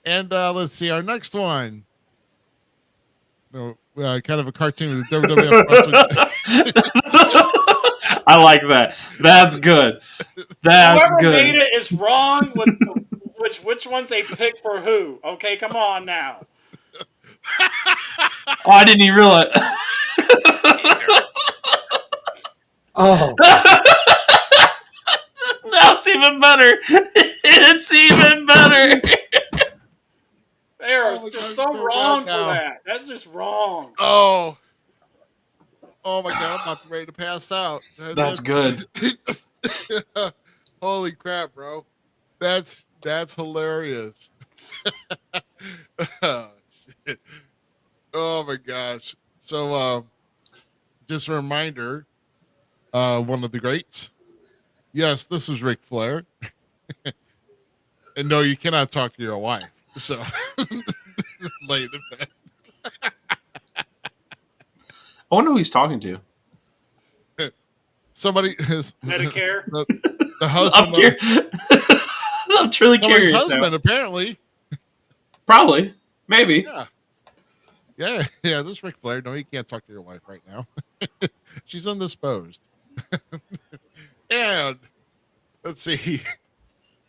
And let's see, our next one. Kind of a cartoon with the WWF. I like that. That's good. Whoever made it is wrong with which one's a pick for who. Okay, come on now. Oh, I didn't even realize. Oh. Now it's even better. It's even better. There's just so wrong for that. That's just wrong. Oh my God, I'm about ready to pass out. That's good. Holy crap, bro. That's hilarious. Oh, shit. Oh my gosh. So just a reminder, one of the greats. Yes, this is Ric Flair. And no, you cannot talk to your wife. So lay in bed. I wonder who he's talking to. Somebody is Medicare. The husband. I'm truly curious. Husband, now. apparently. Probably. Maybe. Yeah. This is Ric Flair. No, you can't talk to your wife right now. She's indisposed. And let's see.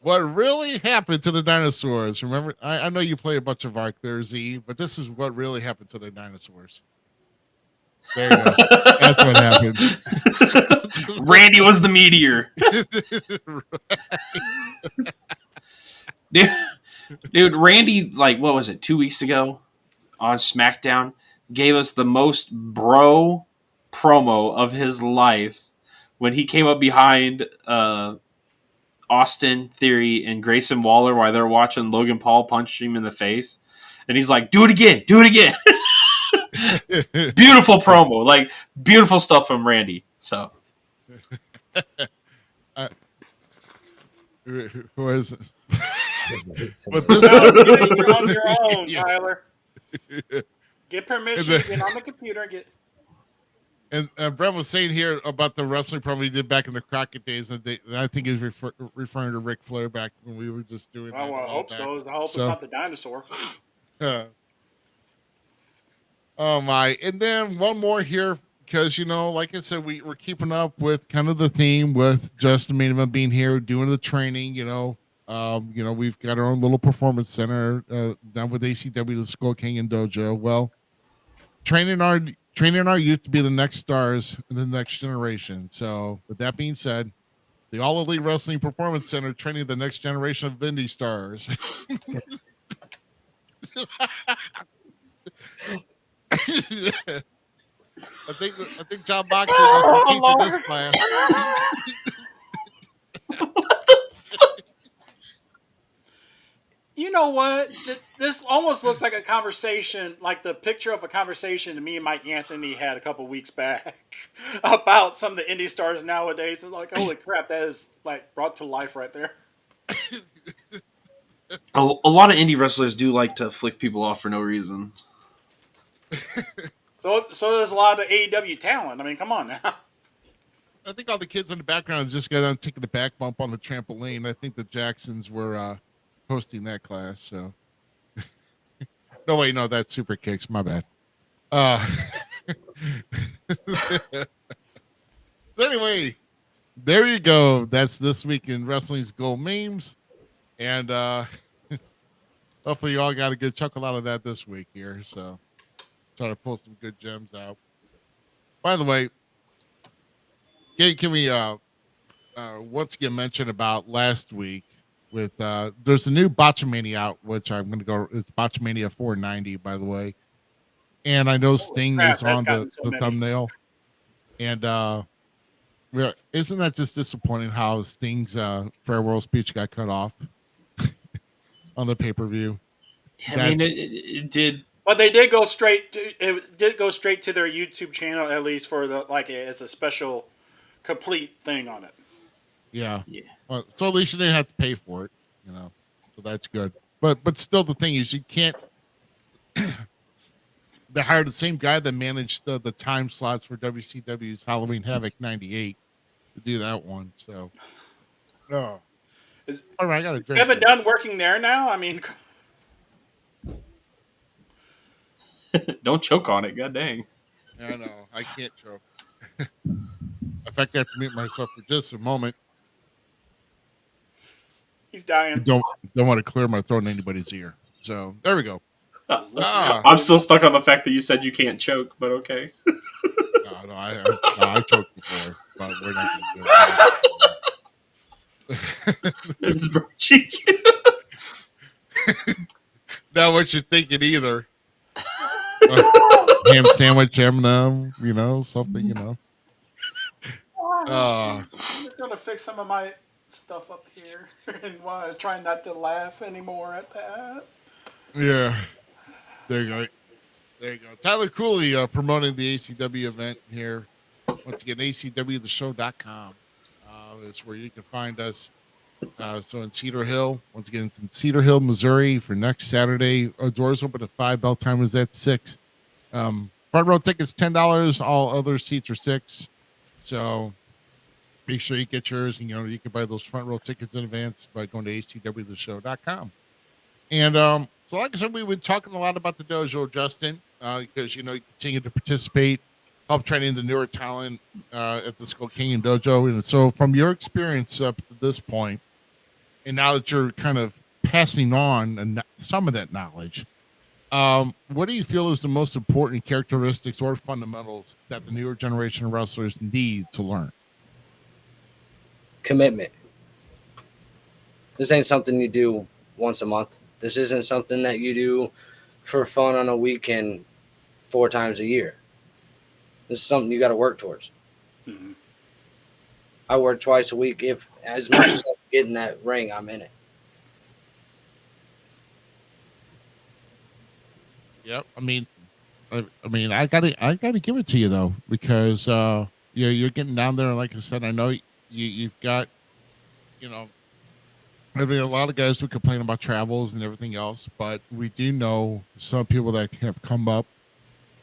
What really happened to the dinosaurs? Remember, I know you play a bunch of Ark there, Z, but this is what really happened to the dinosaurs. There you go. That's what happened. Randy was the meteor. Dude, Randy, like, what was it, 2 weeks ago on SmackDown, gave us the most bro promo of his life when he came up behind Austin Theory and Grayson Waller while they're watching Logan Paul punch him in the face. And he's like, do it again. Beautiful promo. Like, beautiful stuff from Randy. So. Who is it? But this you're on your own, Tyler. Get permission, get on the computer and get... And Brent was saying here about the wrestling promo he did back in the Crockett days, and I think he's referring to Ric Flair back when we were just doing that. Well, I hope so. I hope it's not the dinosaur. Oh, my. And then one more here, because, like I said, we're keeping up with kind of the theme with Justin MainEvent being here, doing the training, we've got our own little performance center down with ACW, the Skull Canyon Dojo. Well, training our youth to be the next stars in the next generation. So with that being said, the All Elite Wrestling Performance Center training the next generation of indie stars. I think John Boxer must be teaching this class. You know what? This almost looks like a conversation, like the picture of a conversation that me and Mike Anthony had a couple weeks back about some of the indie stars nowadays. It's like, holy crap, that is like brought to life right there. A lot of indie wrestlers do like to flick people off for no reason. So there's a lot of AEW talent. I mean, come on now. I think all the kids in the background just got on taking the back bump on the trampoline. I think the Jacksons were hosting that class. So, no, wait, no, that's Super Kicks. My bad. So anyway, there you go. That's this week in Wrestling's Gold Memes, and hopefully you all got a good chuckle out of that this week here. So, try to pull some good gems out. By the way, can we once again mention about last week with there's a new Botchamania out, which I'm going to go. It's Botchamania 490, by the way, and I know Sting is on the thumbnail, and isn't that just disappointing how Sting's farewell speech got cut off on the pay-per-view? Yeah, I mean, it did. But they did go straight to their YouTube channel, at least for the it's a special complete thing on it. Yeah. So at least you didn't have to pay for it, so that's good. But still, the thing is, you can't. They hired the same guy that managed the time slots for WCW's Halloween Havoc '98 to do that one. So, all right, I got to drink. Kevin Dunn working there now? I mean, don't choke on it. God dang. I know. I can't choke. In fact, I have to mute myself for just a moment. He's dying. Don't want to clear my throat in anybody's ear. So there we go. I'm still stuck on the fact that you said you can't choke, but okay. No, I choked before, but we're not going to do it. It's bro cheek. Not what you're thinking either. Ham sandwich, M&M, something, I'm just gonna fix some of my stuff up here and try not to laugh anymore at that. Yeah. There you go. Tyler Cooley promoting the ACW event here. Once again, ACWtheshow.com is where you can find us. So in Cedar Hill, once again, it's in Cedar Hill, Missouri for next Saturday. Doors open at 5, bell time is at 6. Front row tickets $10. All other seats are $6. So make sure you get yours, and you can buy those front row tickets in advance by going to acwtheshow.com. And so, like I said, we've been talking a lot about the dojo, Justin, because you continue to participate, help training the newer talent at the Skull Canyon Dojo. And so, from your experience up to this point, and now that you're kind of passing on some of that knowledge, what do you feel is the most important characteristics or fundamentals that the newer generation of wrestlers need to learn? Commitment. This ain't something you do once a month. This isn't something that you do for fun on a weekend 4 times a year. This is something you got to work towards. Mm-hmm. I work twice a week. If as much as I get in that ring, I'm in it. Yep. I mean, I gotta give it to you though, because you're getting down there. Like I said, I know you've got, a lot of guys who complain about travels and everything else, but we do know some people that have come up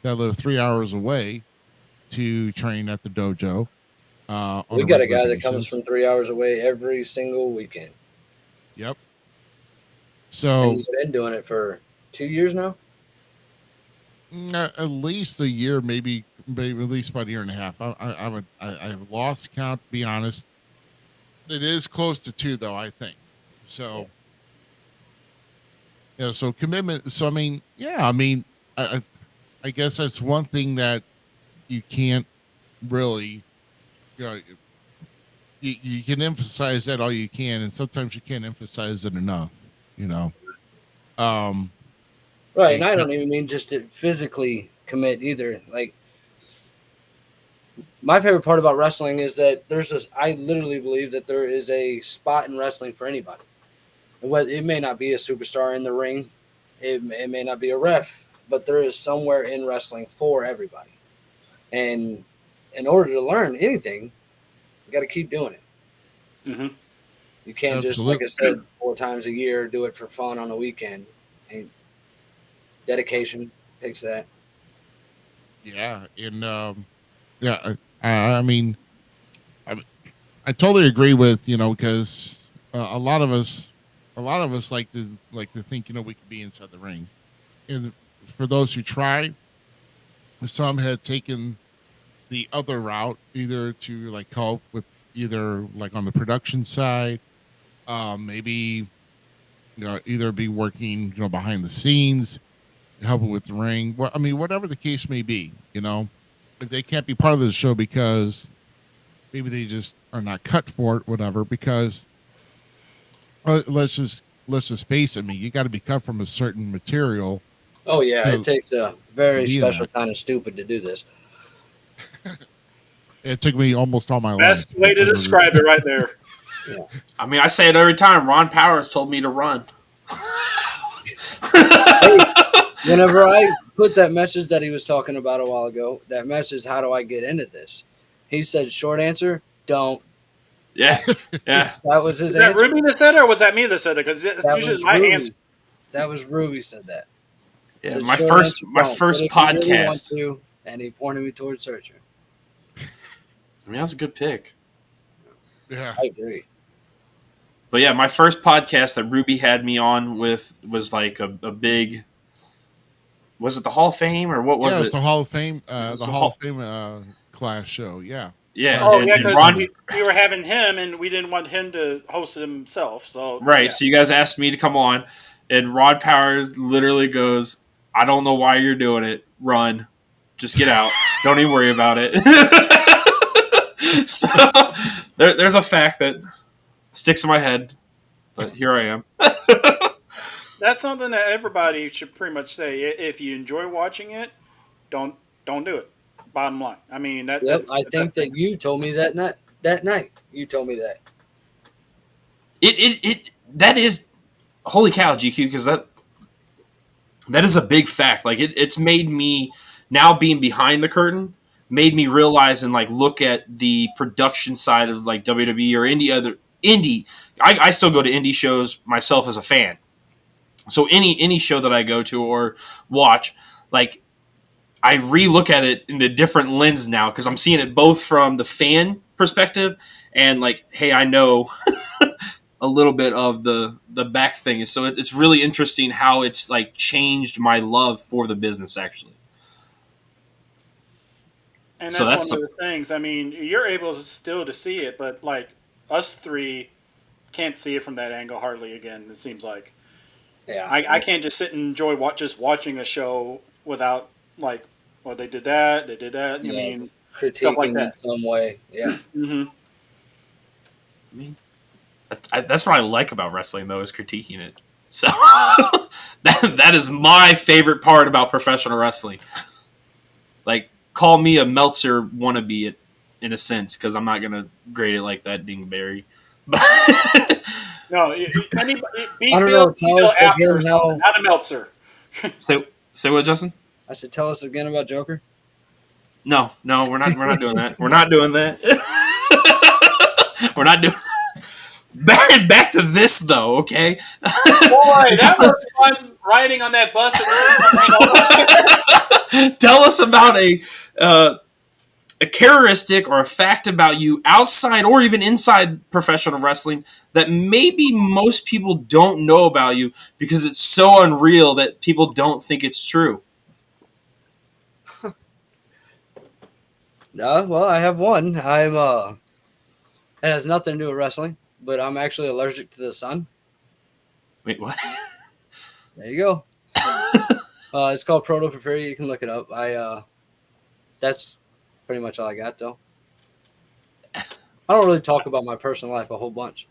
that live 3 hours away to train at the dojo. We got a guy that comes from 3 hours away every single weekend. Yep. So and he's been doing it for 2 years now. At least a year, maybe at least about a year and a half. I've lost count, to be honest. It is close to 2, though, I think. So, so commitment. So, I guess that's one thing that you can't really, you can emphasize that all you can, and sometimes you can't emphasize it enough, Right, and I don't even mean just to physically commit either. Like, my favorite part about wrestling is that I literally believe that there is a spot in wrestling for anybody. It may not be a superstar in the ring, it may not be a ref, but there is somewhere in wrestling for everybody. And in order to learn anything, you got to keep doing it. Mm-hmm. You can't just, like I said, 4 times a year, do it for fun on a weekend. And dedication takes that. Yeah, and I mean, I totally agree with because a lot of us like to think we could be inside the ring, and for those who try, some had taken the other route, either to like help with either like on the production side, maybe either be working behind the scenes, helping with the ring. Well, I mean, whatever the case may be, if they can't be part of the show because maybe they just are not cut for it, whatever. Because let's just face it. I mean, you got to be cut from a certain material. Oh yeah, it takes a very special kind of stupid to do this. It took me almost all my life. Best way to describe it, right there. Yeah. I mean, I say it every time. Ron Powers told me to run. Hey, whenever I put that message that he was talking about a while ago, that message, how do I get into this? He said, short answer, don't. Yeah. That was his Is that answer. Ruby that said it, or was that me that said it? Because That usually was my Ruby. answer. That was Ruby said that. Yeah, Said, my short first answer, don't. first But if you really podcast. want to, and he pointed me towards Searcher. I mean, that's a good pick. Yeah, I agree. But yeah, my first podcast that Ruby had me on with was like a big. Was it the Hall of Fame or what was it? it? It's the Hall of Fame. The Hall of Fame class show. Yeah. Yeah. Oh, and, yeah, and because Ron, we were having him, and we didn't want him to host it himself. So right. yeah. So you guys asked me to come on, and Ron Powers literally goes, "I don't know why you're doing it. Run, just get out. Don't even worry about it." So there's a fact that sticks in my head, but here I am. That's something that everybody should pretty much say. If you enjoy watching it, don't do it. Bottom line. I mean, Yep, I think that you told me that night. You told me that. That is holy cow, GQ, because that is a big fact. Like it's made me now being behind the curtain made me realize and like look at the production side of like WWE or indie. I still go to indie shows myself as a fan. So any show that I go to or watch, like I relook at it in a different lens now because I'm seeing it both from the fan perspective and like, hey, I know a little bit of the back thing. So it's really interesting how it's like changed my love for the business actually. And that's one of the things. I mean, you're able still to see it, but like us three can't see it from that angle hardly again, it seems like. Yeah. I can't just sit and enjoy watching a show without like, well, they did that. Yeah, I mean, critiquing stuff like that. in some way. Yeah. Mm-hmm. I mean, that's what I like about wrestling, though, is critiquing it. So that is my favorite part about professional wrestling. Like, call me a Meltzer wannabe in a sense, because I'm not going to grade it like that, Dingleberry. No, I don't know. Tell us again how. Not a Meltzer. Say what, Justin? I said, tell us again about Joker. No, we're not doing that. We're not doing that. We're not doing. Back to this though, okay? Boy, that was fun riding on that bus. Tell us about a characteristic or a fact about you outside or even inside professional wrestling that maybe most people don't know about you because it's so unreal that people don't think it's true. Well, I have one. It has nothing to do with wrestling, but I'm actually allergic to the sun. Wait, what? There you go. It's called protoporphyria. You can look it up. That's pretty much all I got, though. I don't really talk about my personal life a whole bunch.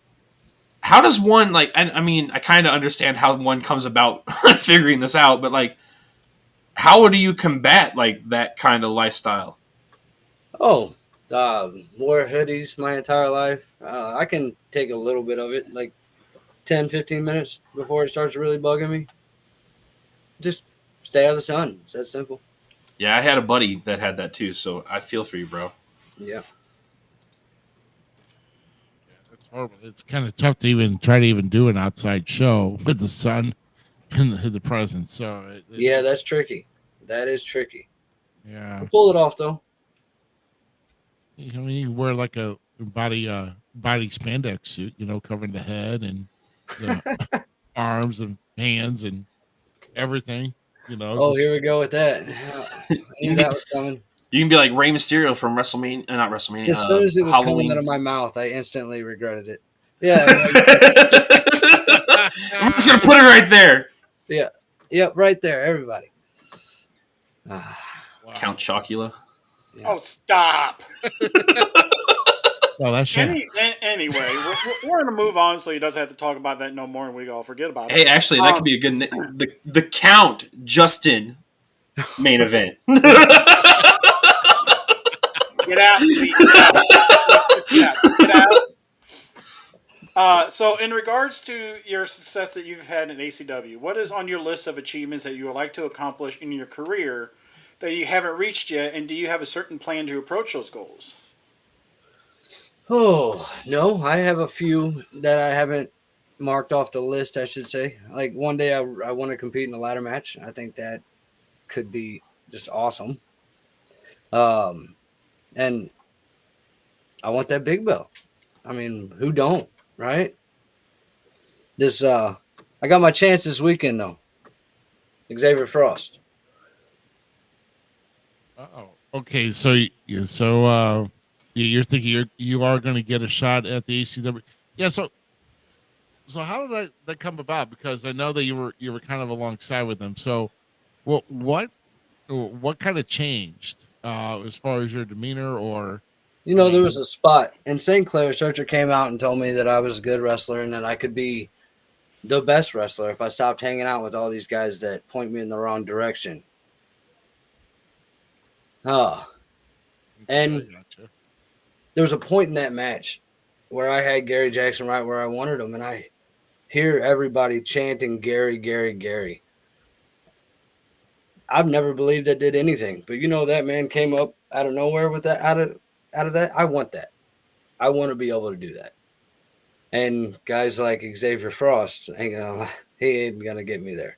How does one, like, I mean, I kind of understand how one comes about figuring this out, but, like, how do you combat, like, that kind of lifestyle? Oh, wore hoodies my entire life. I can take a little bit of it. Like, 10, 15 minutes before it starts really bugging me. Just stay out of the sun. It's that simple. Yeah, I had a buddy that had that too, so I feel for you, bro. Yeah. It's horrible. It's kind of tough to even try to even do an outside show with the sun in the presence. So Yeah, that's tricky. That is tricky. yeah. We'll pull it off though. I mean, you wear like a body spandex suit, covering the head and the arms and hands and everything. Oh, here we go with that. I knew that was coming. You can be like Rey Mysterio from WrestleMania, not WrestleMania. As soon as it was Halloween. coming out of my mouth, I instantly regretted it. Yeah. I'm just gonna put it right there. Yeah. Yep, right there, everybody. Wow. Count Chocula. Yeah. Oh, stop. Well, that's Anyway, we're going to move on so he doesn't have to talk about that no more and we all forget about it. Hey, actually, that could be a good the Count Justin main event. Get out, please. Get out. So, in regards to your success that you've had in ACW, what is on your list of achievements that you would like to accomplish in your career that you haven't reached yet, and do you have a certain plan to approach those goals? Oh, no, I have a few that I haven't marked off the list, I should say. Like one day I want to compete in a ladder match. I think that could be just awesome. And I want that big belt. I mean, who don't, right? I got my chance this weekend though. Xavier Frost. Oh, okay. So you're thinking you are going to get a shot at the ACW? Yeah. So how did that come about? Because I know that you were kind of alongside with them. So what kind of changed as far as your demeanor or? There was a spot in St. Clair. Searcher came out and told me that I was a good wrestler and that I could be the best wrestler if I stopped hanging out with all these guys that point me in the wrong direction. And there was a point in that match where I had Gary Jackson right where I wanted him, and I hear everybody chanting Gary, Gary, Gary. I've never believed that did anything, but that man came up out of nowhere with that. Out of that, I want that. I want to be able to do that. And guys like Xavier Frost he ain't gonna get me there.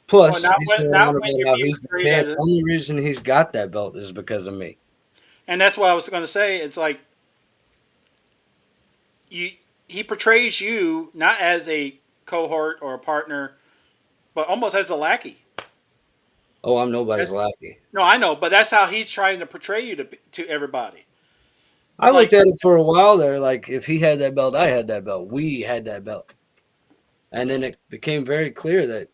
Plus, he's the only reason he's got that belt is because of me. And that's what I was going to say. It's like he portrays you not as a cohort or a partner, but almost as a lackey. Oh, I'm nobody's lackey. No, I know, but that's how he's trying to portray you to everybody. I looked at it for a while there, like if he had that belt, I had that belt. We had that belt. And then it became very clear that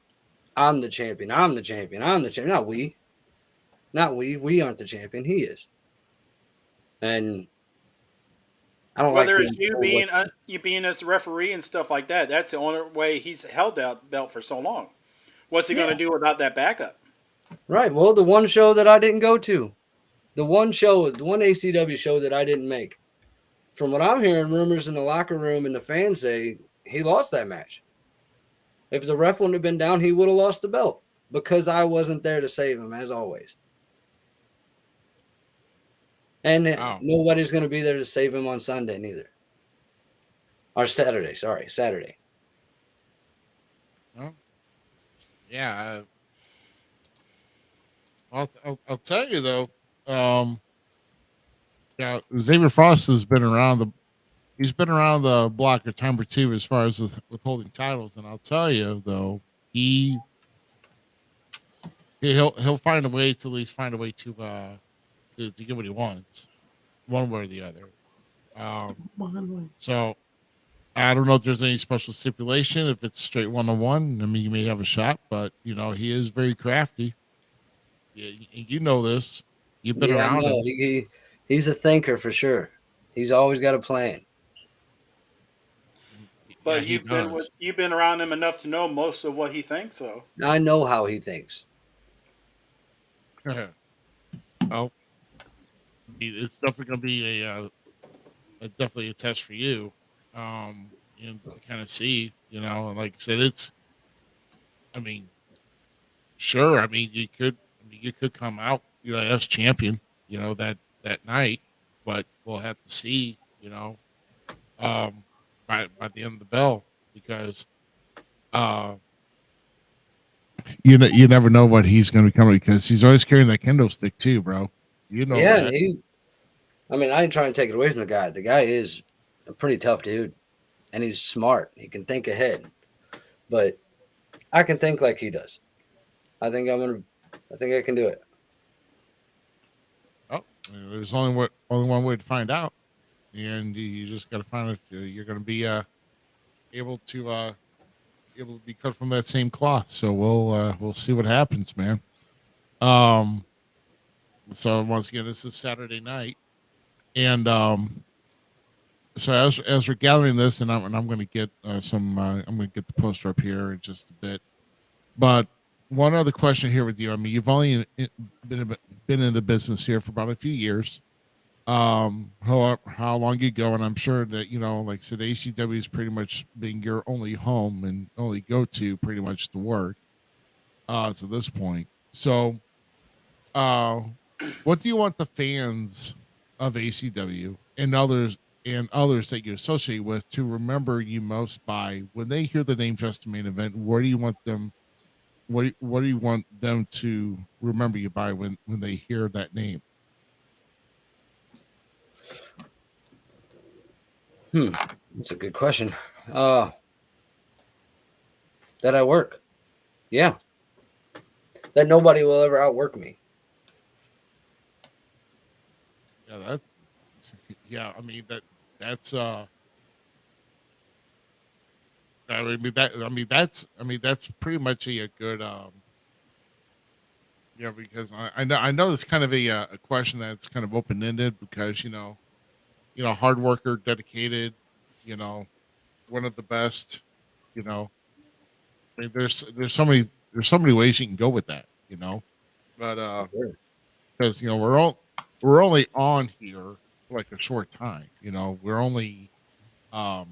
I'm the champion. I'm the champion. I'm the champion. Not we. Not we. We aren't the champion. He is. And I don't whether like it's you being as the referee and stuff like that. That's the only way he's held that belt for so long. What's he going to do without that backup? Right. Well, the one show that I didn't go to, the one ACW show that I didn't make. From what I'm hearing, rumors in the locker room and the fans say he lost that match. If the ref wouldn't have been down, he would have lost the belt because I wasn't there to save him, as always. And nobody's going to be there to save him on Sunday neither. Or Saturday. Sorry, Saturday. Well, yeah. I'll tell you though. Xavier Frost has been around the block a time or two as far as with holding titles, and I'll tell you though, he'll find a way to at least find a way to get what he wants, one way or the other. So I don't know if there's any special stipulation. If it's straight 1-on-1, I mean, you may have a shot, but he is very crafty. Yeah, you know this. You've been around him. He's a thinker for sure. He's always got a plan. But you've been around him enough to know most of what he thinks, though. I know how he thinks. Well, it's definitely going to be definitely a test for you. and kind of see, and like I said, I mean, sure. I mean, you could come out, as champion, that night, but we'll have to see, um, by the end of the bell because, uh, you never know what he's going to become because he's always carrying that kendo stick too, bro. You know Yeah, that. and I mean, I ain't trying to take it away from the guy. The guy is a pretty tough dude, and he's smart. He can think ahead, but I can think like he does. I think I can do it. Oh, there's only one way to find out, and you just got to find if you're going to be able to be cut from that same cloth. So we'll see what happens, man. Um, so once again, this is Saturday night, and so as we're gathering this, and I'm going to get I'm going to get the poster up here in just a bit. But one other question here with you. I mean, you've only been in the business here for about a few years. How long you go, and I'm sure that like I said, ACW is pretty much being your only home and only go to pretty much to work to this point. So, what do you want the fans of ACW and others that you associate with to remember you most by when they hear the name Justin MainEvent? Where do you want them? What do you want them to remember you by when they hear that name? That's a good question. That I work. Yeah. That nobody will ever outwork me. I mean that's that's pretty much a good because I know it's kind of a question that's kind of open ended because hard worker, dedicated, one of the best, I mean there's so many ways you can go with that, but because we're only on here for like a short time, we're only well,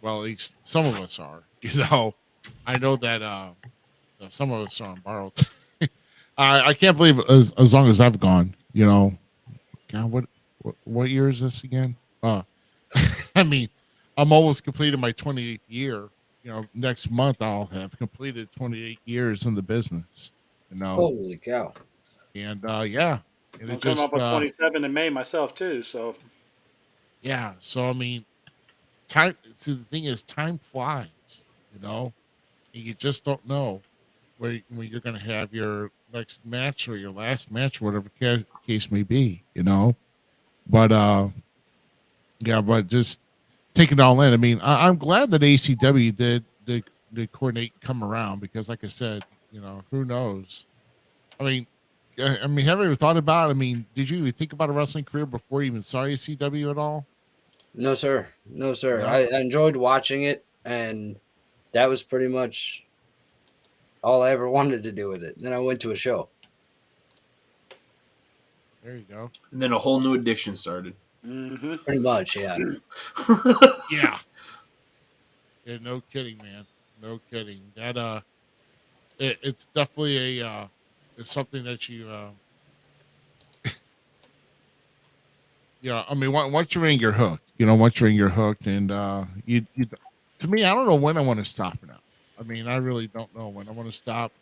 at least some of us are, I know that some of us are on borrowed. I can't believe as long as I've gone, God, what year is this again? I mean, I'm almost completed my 28th year. Next month I'll have completed 28 years in the business. Holy cow! And yeah, and I'm it coming just up with 27 in May myself too. So yeah. So I mean, time. See, the thing is, time flies. And you just don't know when you're going to have your next match or your last match, whatever case may be. But yeah, but just take it all in. I mean, I'm glad that ACW did coordinate and come around because, like I said, who knows? I mean, have you ever thought about? I mean, did you even think about a wrestling career before you even saw ACW at all? No, sir. No, sir. No? I enjoyed watching it, and that was pretty much all I ever wanted to do with it. Then I went to a show. There you go. And then a whole new addiction started. Pretty much, yeah. Yeah. Yeah, no kidding, man. No kidding. That it's definitely it's something that you I mean, once you're in, you're hooked. Once you're in, you're hooked, and you to me, I don't know when I want to stop now. I mean, I really don't know when I want to stop.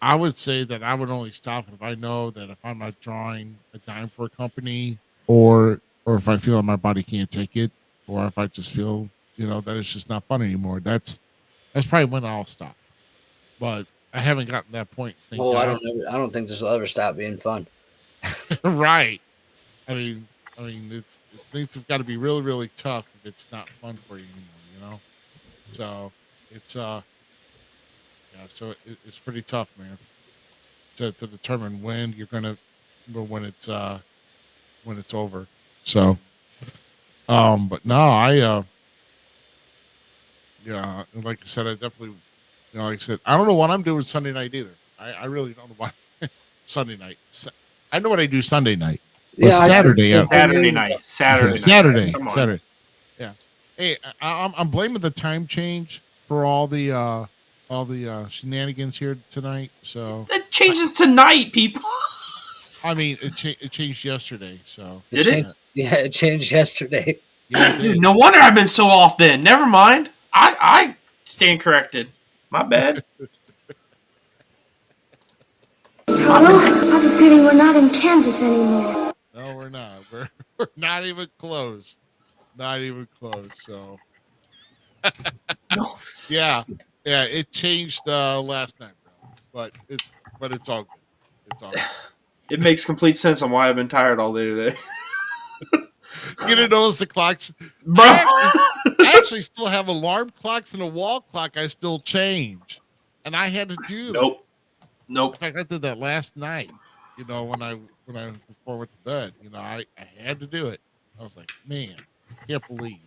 I would say that I would only stop if I know that if I'm not drawing a dime for a company, or if I feel that my body can't take it, or if I just feel that it's just not fun anymore. That's probably when I'll stop. But I haven't gotten to that point. Thank Oh, God. I don't think this will ever stop being fun. Right. I mean, things have got to be really, really tough if it's not fun for you anymore. So it's so it's pretty tough, man, to determine when you're gonna, or when it's over. So, but no, yeah, like I said, I definitely, like I said, I don't know what I'm doing Sunday night either. I really don't know why Sunday night. I know what I do Sunday night. Yeah, Saturday. Saturday night. Saturday. Come on. Saturday. Yeah. Hey, I'm blaming the time change for all the shenanigans here tonight. So That changes tonight, people. I mean, it changed yesterday. So Did it? Yeah, it changed yesterday. Yeah, it did. No wonder I've been so off then. Never mind. I stand corrected. My bad. Hello? I have a feeling we're not in Kansas anymore. No, we're not. We're not even close. Not even close. So No. yeah, it changed last night, bro. But it's all good. It's all good. It makes complete sense on why I've been tired all day today. You didn't notice the clocks, Bro. I actually still have alarm clocks and a wall clock. I still change, and I had to do that. Nope. In fact, I did that last night. You know, when I before went to bed. You know, I had to do it. I was like, man, can't believe.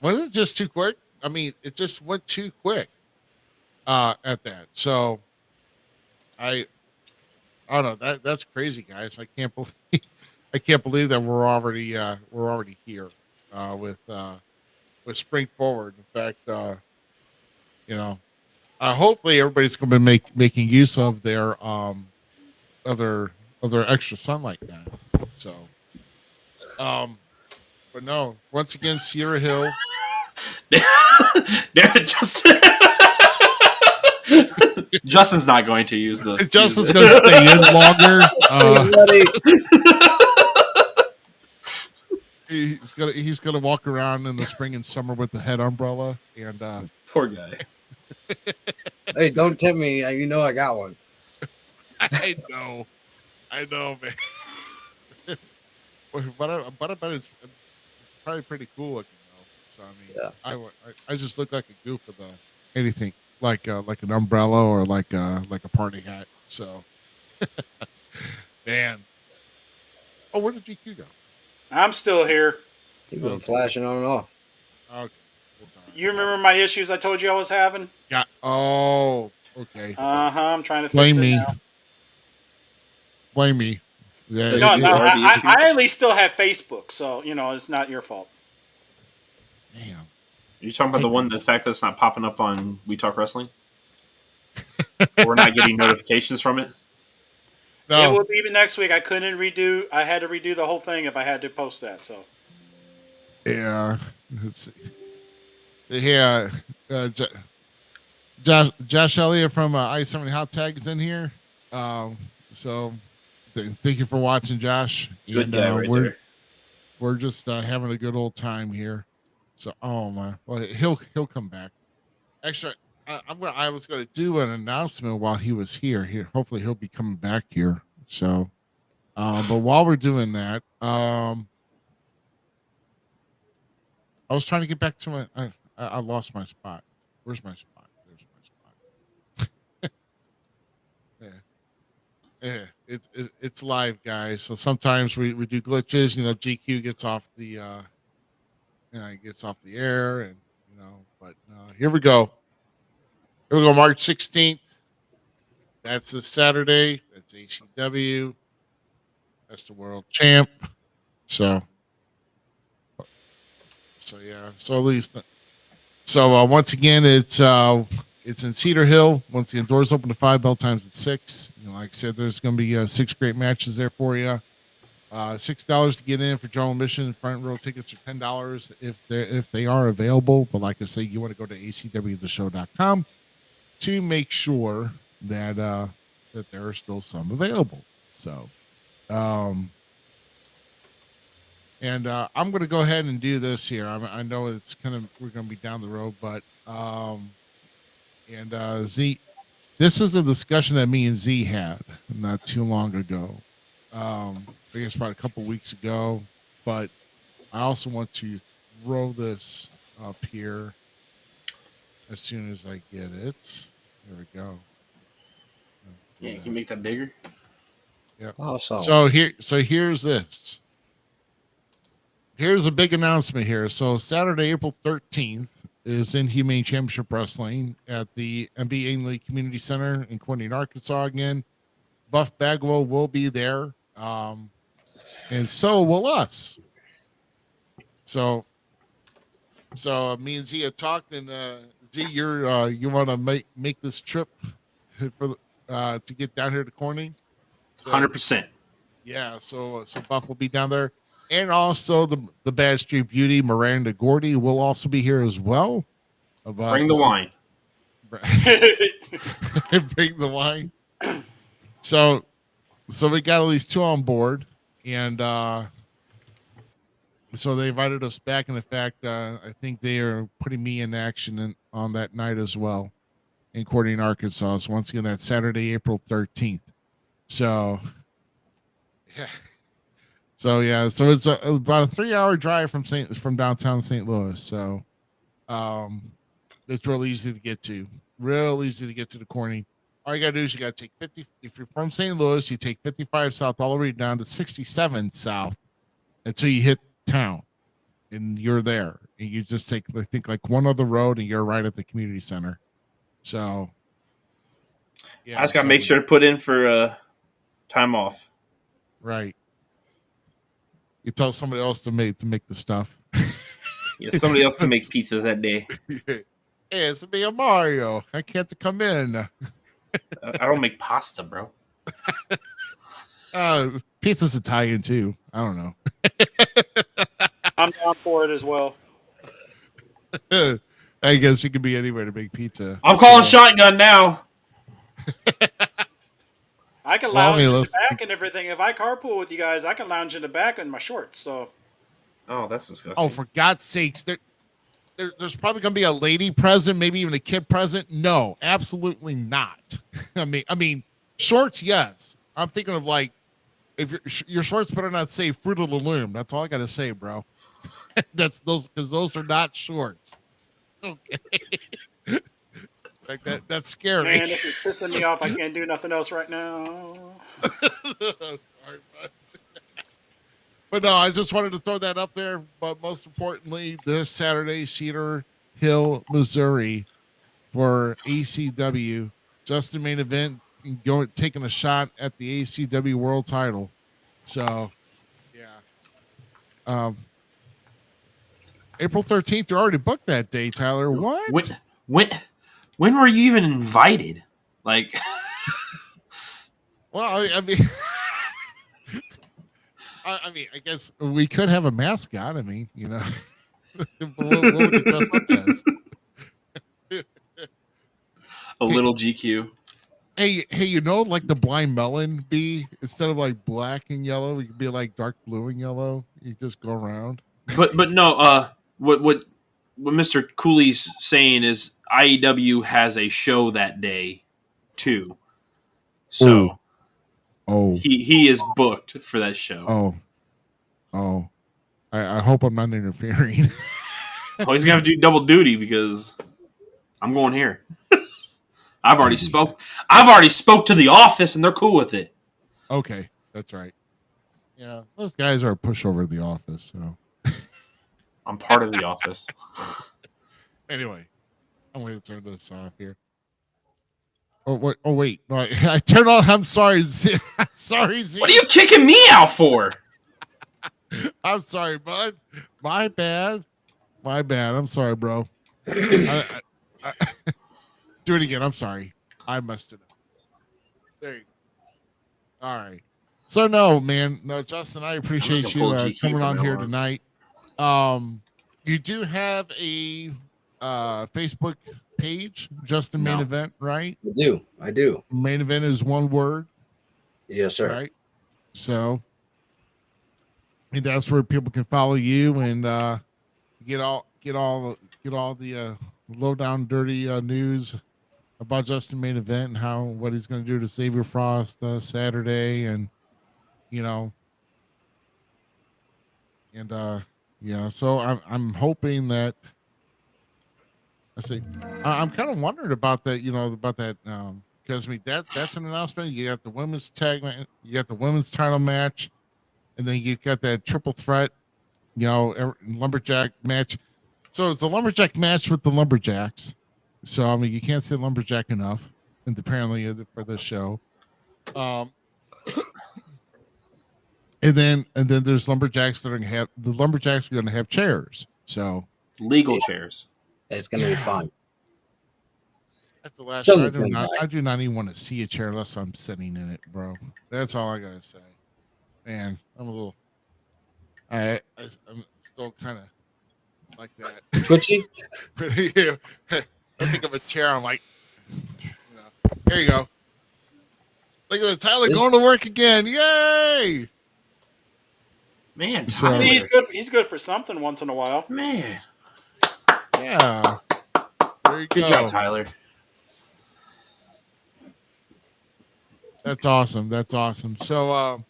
Wasn't it just too quick? I mean, it just went too quick. At that, so I don't know. That's crazy, guys. I can't believe that we're already here with spring forward. In fact, you know, hopefully everybody's going to be making use of their other extra sunlight now. So, but no, once again, Sierra Hill. Justin's not going to use the. Justin's going to stay in longer. He's gonna walk around in the spring and summer with the head umbrella and poor guy. Hey, don't tempt me. You know I got one. I know, man. but I bet it's probably pretty cool looking though. So I mean, I just look like a goof with anything like an umbrella or like a party hat. So, man. Oh, where did GQ go? I'm still here. You've been flashing on and off. Okay. You remember my issues I told you I was having? Yeah. Oh, okay. I'm trying to fix Blame it me. now. Blame me. Yeah, No, I at least still have Facebook, so it's not your fault. Damn. Are you talking about the fact that's not popping up on We Talk Wrestling? We're not getting notifications from it? No. It will be next week. I had to redo the whole thing if I had to post that, so. Yeah. Let's see. Yeah. Josh Elliott from I-70 Hot Tag is in here. So thank you for watching, Josh. Good guy right there. We're just having a good old time here. So, oh my, well, he'll come back. Actually, I was going to do an announcement while he was here. Hopefully he'll be coming back here. So, but while we're doing that, I was trying to get back to I lost my spot. Where's my spot? There's my spot. Yeah. It's live, guys. So sometimes we do glitches. GQ gets off the gets off the air, and But here we go. Here we go. March 16th. That's this Saturday. That's ACW. That's the world champ. So yeah. So at least. So once again, it's in Cedar Hill. Once again, doors open to 5, bell times at 6. Like I said, there's going to be 6 great matches there for you. $6 to get in for general admission. Front row tickets are $10 if they are available. But like I say, you want to go to acwtheshow.com to make sure that that there are still some available. So, and I'm going to go ahead and do this here. I know it's we're going to be down the road, but Z, this is a discussion that me and Z had not too long ago. I guess about a couple weeks ago, but I also want to throw this up here as soon as I get it. There we go. Yeah, you can make that bigger. Yeah. Awesome. So here's this. Here's a big announcement here. So Saturday, April 13th is Inhumane Championship Wrestling at the MB Ainley Community Center in Quincy, Arkansas again. Buff Bagwell will be there. And so will us. So So me and Z had talked, and Z, you want to make this trip for to get down here to Corning? 100%. Yeah. So Buff will be down there, and also the Bad Street Beauty Miranda Gordy will also be here as well. Bring the wine. Bring the wine. So we got at least 2 on board, and so they invited us back. And in fact, I think they are putting me in action on that night as well in Corning, Arkansas. So once again, that's Saturday, April 13th. So yeah. So it's about a 3-hour drive from downtown St. Louis. So it's real easy to get to. Real easy to get to the Corning. All you gotta do is you gotta take 50. If you're from St. Louis, you take 55 south all the way down to 67 south until you hit town, and you're there. And you just take, I think, like one other road, and you're right at the community center. So I just gotta make sure to put in for time off. Right. You tell somebody else to make the stuff. Yeah, somebody else can make pizza that day. Hey, it's me a Mario. I can't come in. I don't make pasta, bro. Pizza's Italian too. I don't know. I'm down for it as well. I guess you could be anywhere to make pizza. I'm calling shotgun now. I can lounge in the back and everything. If I carpool with you guys, I can lounge in the back in my shorts. So, oh, that's disgusting. Oh, for God's sakes, there's probably gonna be a lady present, maybe even a kid present. No, absolutely not. I mean, shorts, yes. I'm thinking of like if your shorts better not say Fruit of the Loom. That's all I gotta say, bro. That's because those are not shorts. Okay. Like that's scary. Man, this is pissing me off. I can't do nothing else right now. Sorry, bud. But no, I just wanted to throw that up there. But most importantly, this Saturday, Cedar Hill, Missouri, for ACW, Justin MainEvent, taking a shot at the ACW World Title. So, yeah. April 13th, you're already booked that day, Tyler. What? When were you even invited? Like, well, I mean. I mean, I guess we could have a mascot. I mean, you know, what would it dress up as? A little GQ. Hey, you know, like the blind melon bee, instead of like black and yellow, it could be like dark blue and yellow. You just go around. But no, what Mr. Cooley's saying is IEW has a show that day too. So. Oh, he is booked for that show. Oh, I hope I'm not interfering. Well, he's gonna have to do double duty because I'm going here. I've already spoke to the office and they're cool with it. Okay, that's right. Yeah, those guys are a pushover of the office. So I'm part of the office. Anyway, I'm going to turn this off here. Oh wait! No, I turned off. I'm sorry, Z. Sorry, Z. What are you kicking me out for? I'm sorry, bud. My bad. I'm sorry, bro. Do it again. I'm sorry. I messed it up. There you go. All right. So no, man. No, Justin, I appreciate you coming on here tonight. You do have a Facebook page, Justin MainEvent, right? I do. MainEvent is one word. Yes, sir. Right. So, and that's where people can follow you and get all the low down dirty news about Justin MainEvent and what he's going to do to Xavier Frost Saturday, and you know, and yeah. So I'm hoping that. I'm kind of wondering about that, because I mean that's an announcement. You got the women's you got the women's title match, and then you got that triple threat, lumberjack match. So it's a lumberjack match with the lumberjacks. So I mean, you can't say lumberjack enough, and apparently for this show. And then there's lumberjacks that are going to have chairs. So Legal chairs. It's going to be fun. After last show, Someone's gonna die. I do not even want to see a chair unless I'm sitting in it, bro. That's all I gotta say. Man, I'm a little. I'm still kind of like that. Twitchy? Yeah. I think of a chair. I'm like, there you go. Look at Tyler going to work again. Yay! Man, I mean, he's good for something once in a while. Man. Yeah. There you Good go. job, Tyler. That's awesome. That's awesome. So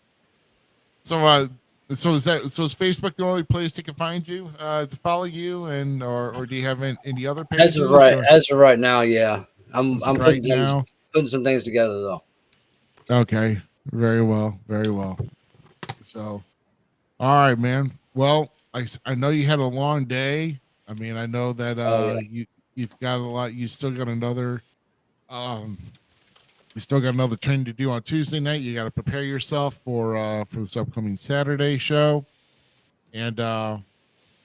is Facebook the only place they can find you to follow you, and or do you have any other pages? As of right now, yeah. I'm right putting some things together though. Okay. Very well. Very well. So, all right, man. Well, I know you had a long day. I mean, I know that you've got a lot. You still got another training to do on Tuesday night. You got to prepare yourself for this upcoming Saturday show. And I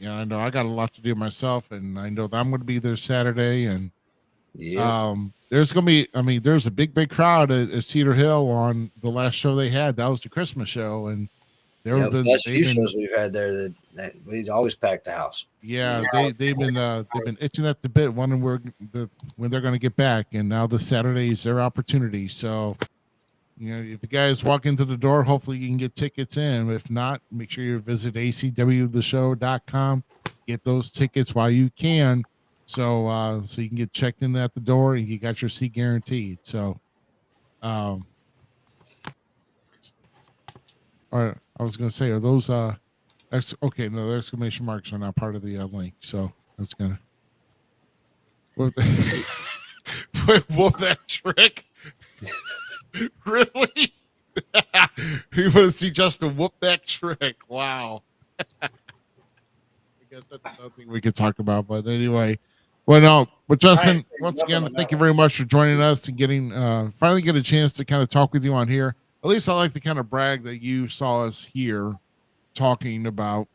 know I got a lot to do myself, and I know that I'm going to be there Saturday. And there's going to be, there's a big crowd at Cedar Hill on the last show they had. That was the Christmas show, and the last few shows we've had there that we always pack the house. Yeah, they've been itching at the bit, wondering when they're going to get back, and now this Saturday is their opportunity. So, if you guys walk into the door, hopefully you can get tickets in. If not, make sure you visit acwtheshow.com. Get those tickets while you can, so you can get checked in at the door and you got your seat guaranteed. So, all right, I was going to say, are those okay, no, the exclamation marks are not part of the link, so that's gonna. Wolf that trick, really? You want to see Justin whoop that trick? Wow. I guess that's something we could talk about, but anyway. Well, no, but Justin, once again, thank you very much for joining us and getting finally get a chance to kind of talk with you on here. At least I like to kind of brag that you saw us here talking about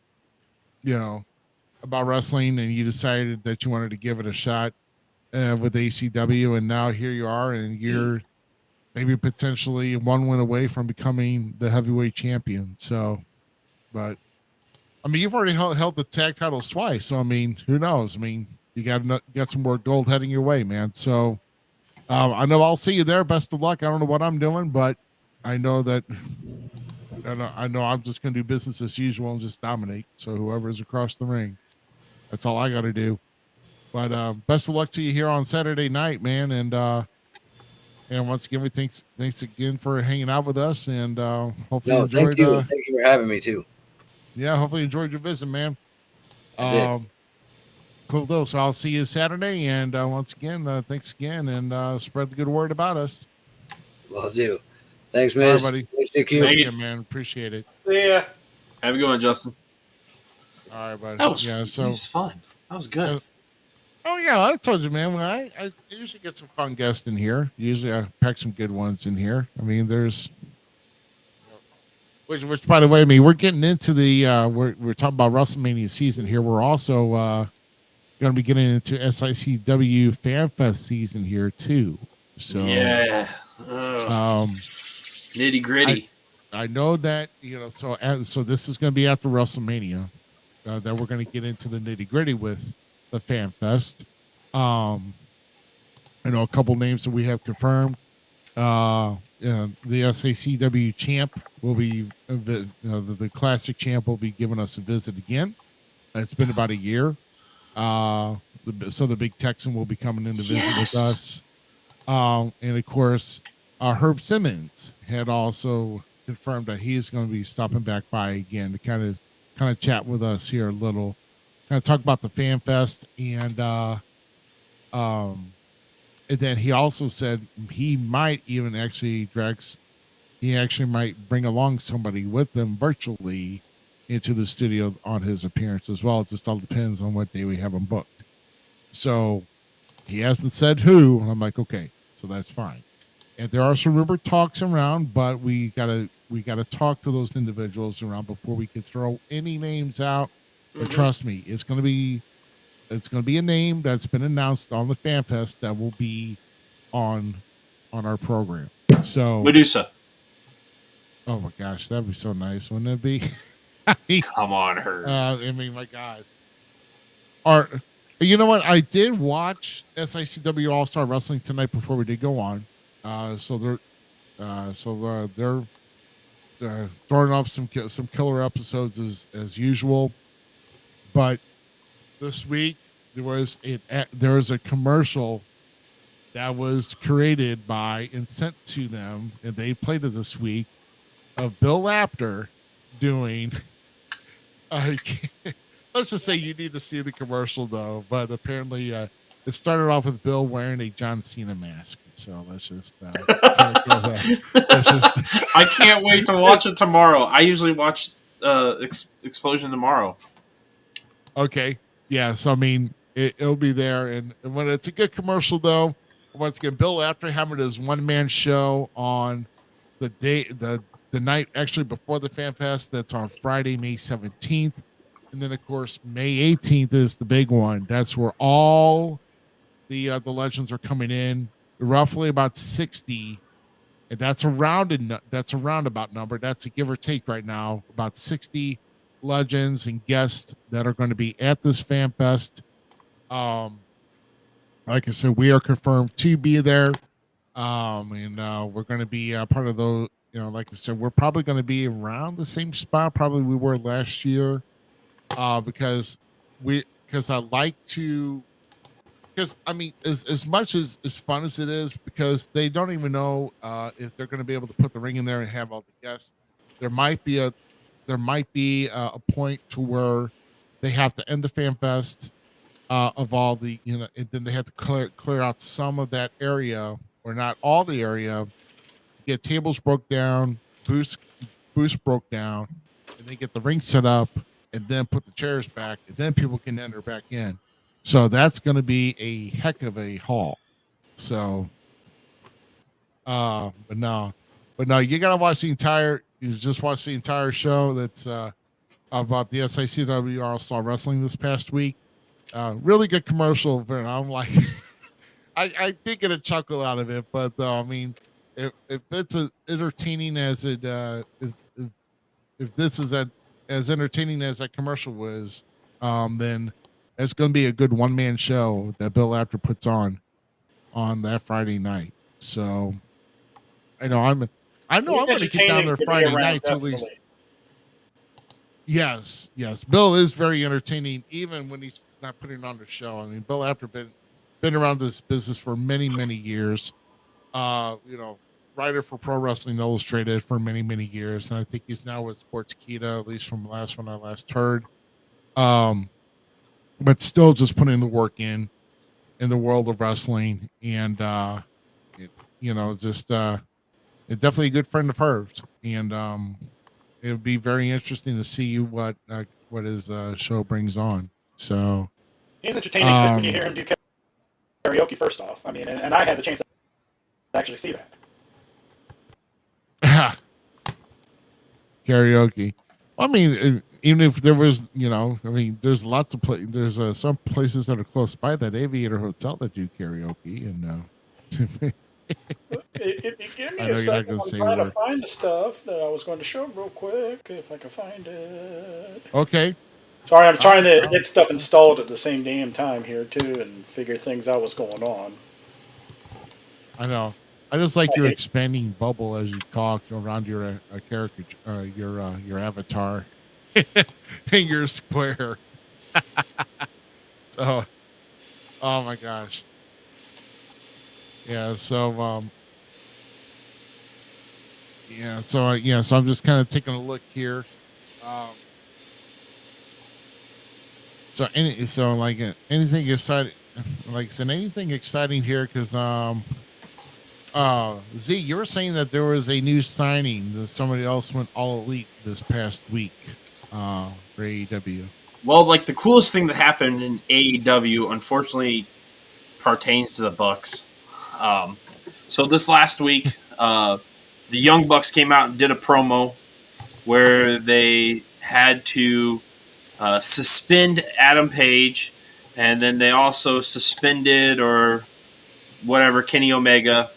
wrestling, and you decided that you wanted to give it a shot with ACW, and now here you are, and you're maybe potentially one win away from becoming the heavyweight champion. So, but you've already held the tag titles twice, so who knows? You got some more gold heading your way, man. So I know I'll see you there. Best of luck. I don't know what I'm doing, but I know that I know I'm just going to do business as usual and just dominate. So whoever's across the ring, that's all I got to do. But best of luck to you here on Saturday night, man. And once again, we thanks again for hanging out with us. And hopefully you enjoyed. Thank you. Thank you for having me too. Yeah, hopefully you enjoyed your visit, man. I did. Cool deal. So I'll see you Saturday. And once again, thanks again, and spread the good word about us. Will do. Thanks, Zmiz. Everybody. Thank you, man. Appreciate it. See ya. Have a good one, Justin. All right, buddy. That was, that was fun. That was good. Oh yeah, I told you, man. When I usually get some fun guests in here. Usually I pack some good ones in here. There's which by the way, we're getting into the we're talking about WrestleMania season here. We're also going to be getting into SICW Fan Fest season here too. So yeah, nitty gritty. I know that so this is going to be after WrestleMania that we're going to get into the nitty gritty with the Fan Fest. I know a couple names that we have confirmed. The SACW champ will be, the classic champ will be giving us a visit again. It's been about a year. So the big Texan will be coming in to visit with us. And of course, Herb Simmons had also confirmed that he is going to be stopping back by again to kind of chat with us here a little, kind of talk about the Fan Fest, and then he also said he might even might bring along somebody with them virtually into the studio on his appearance as well. It just all depends on what day we have him booked. So he hasn't said who. I'm like, okay, so that's fine. And there are some rumor talks around, but we gotta talk to those individuals around before we can throw any names out. But trust me, it's gonna be it's going to be a name that's been announced on the Fan Fest that will be on our program. So Medusa. Oh my gosh, that'd be so nice, wouldn't it be? I mean, Come on, her. I mean, my God. You know what? I did watch SICW All Star Wrestling tonight before we did go on. So they're throwing off some killer episodes as usual. But this week there was a commercial that was created by and sent to them, and they played it this week, of Bill Apter doing. Let's just say you need to see the commercial though, but apparently it started off with Bill wearing a John Cena mask. So let's just. I can't wait to watch it tomorrow. I usually watch Explosion tomorrow. Okay, yeah. So I mean, it'll be there, and when it's a good commercial though. Once again, Bill Apter having his one-man show on the night actually before the Fan Fest. That's on Friday, May 17th. And then, of course, May 18th is the big one. That's where all the legends are coming in, roughly about 60. And that's a roundabout number. That's a give or take right now. About 60 legends and guests that are going to be at this Fan Fest. Like I said, we are confirmed to be there. And we're going to be part of those. You know, like I said, we're probably going to be around the same spot probably we were last year, because I like to, because I mean, as much as fun as it is, because they don't even know if they're going to be able to put the ring in there and have all the guests. There might be a point to where they have to end the Fan Fest of all the, you know, and then they have to clear out some of that area, or not all the area. Get tables broke down, booths broke down, and they get the ring set up, and then put the chairs back, and then people can enter back in. So that's going to be a heck of a haul. So, but no, you gotta watch the entire. You just watch the entire show. That's about the SICW All Star Wrestling this past week. Really good commercial. And I'm like, I did get a chuckle out of it, but I mean. If it's as entertaining as it if this is as entertaining as that commercial was, then it's going to be a good one-man show that Bill Apter puts on that Friday night. So I know I'm going to get down there Friday night at least. Yes, Bill is very entertaining, even when he's not putting on the show. I mean, Bill Apter been around this business for many years. Writer for Pro Wrestling Illustrated for many years, and I think he's now with Sportskeeda, at least from the last one I last heard. But still just putting the work in the world of wrestling, and definitely a good friend of hers, and it would be very interesting to see what his show brings on. So he's entertaining just when you hear him do karaoke. First off, I mean, and I had the chance to actually see that. Karaoke. I mean, even if there was, there's lots of there's some places that are close by, that Aviator Hotel, that do karaoke, and if you give me a second, I'm trying to find the stuff that I was going to show real quick, if I can find it. Okay. Sorry, I'm trying to get stuff installed at the same damn time here too, and figure things out what's going on. I know. I just like your expanding bubble as you talk around your character, your avatar, and your square. So, oh my gosh, yeah. So, So I'm just kind of taking a look here. Anything exciting? Like I said, anything exciting here? Because Z, you were saying that there was a new signing that somebody else went all elite this past week for AEW. Well, like the coolest thing that happened in AEW, unfortunately, pertains to the Bucks. So this last week, the Young Bucks came out and did a promo where they had to suspend Adam Page and then they also suspended or whatever Kenny Omega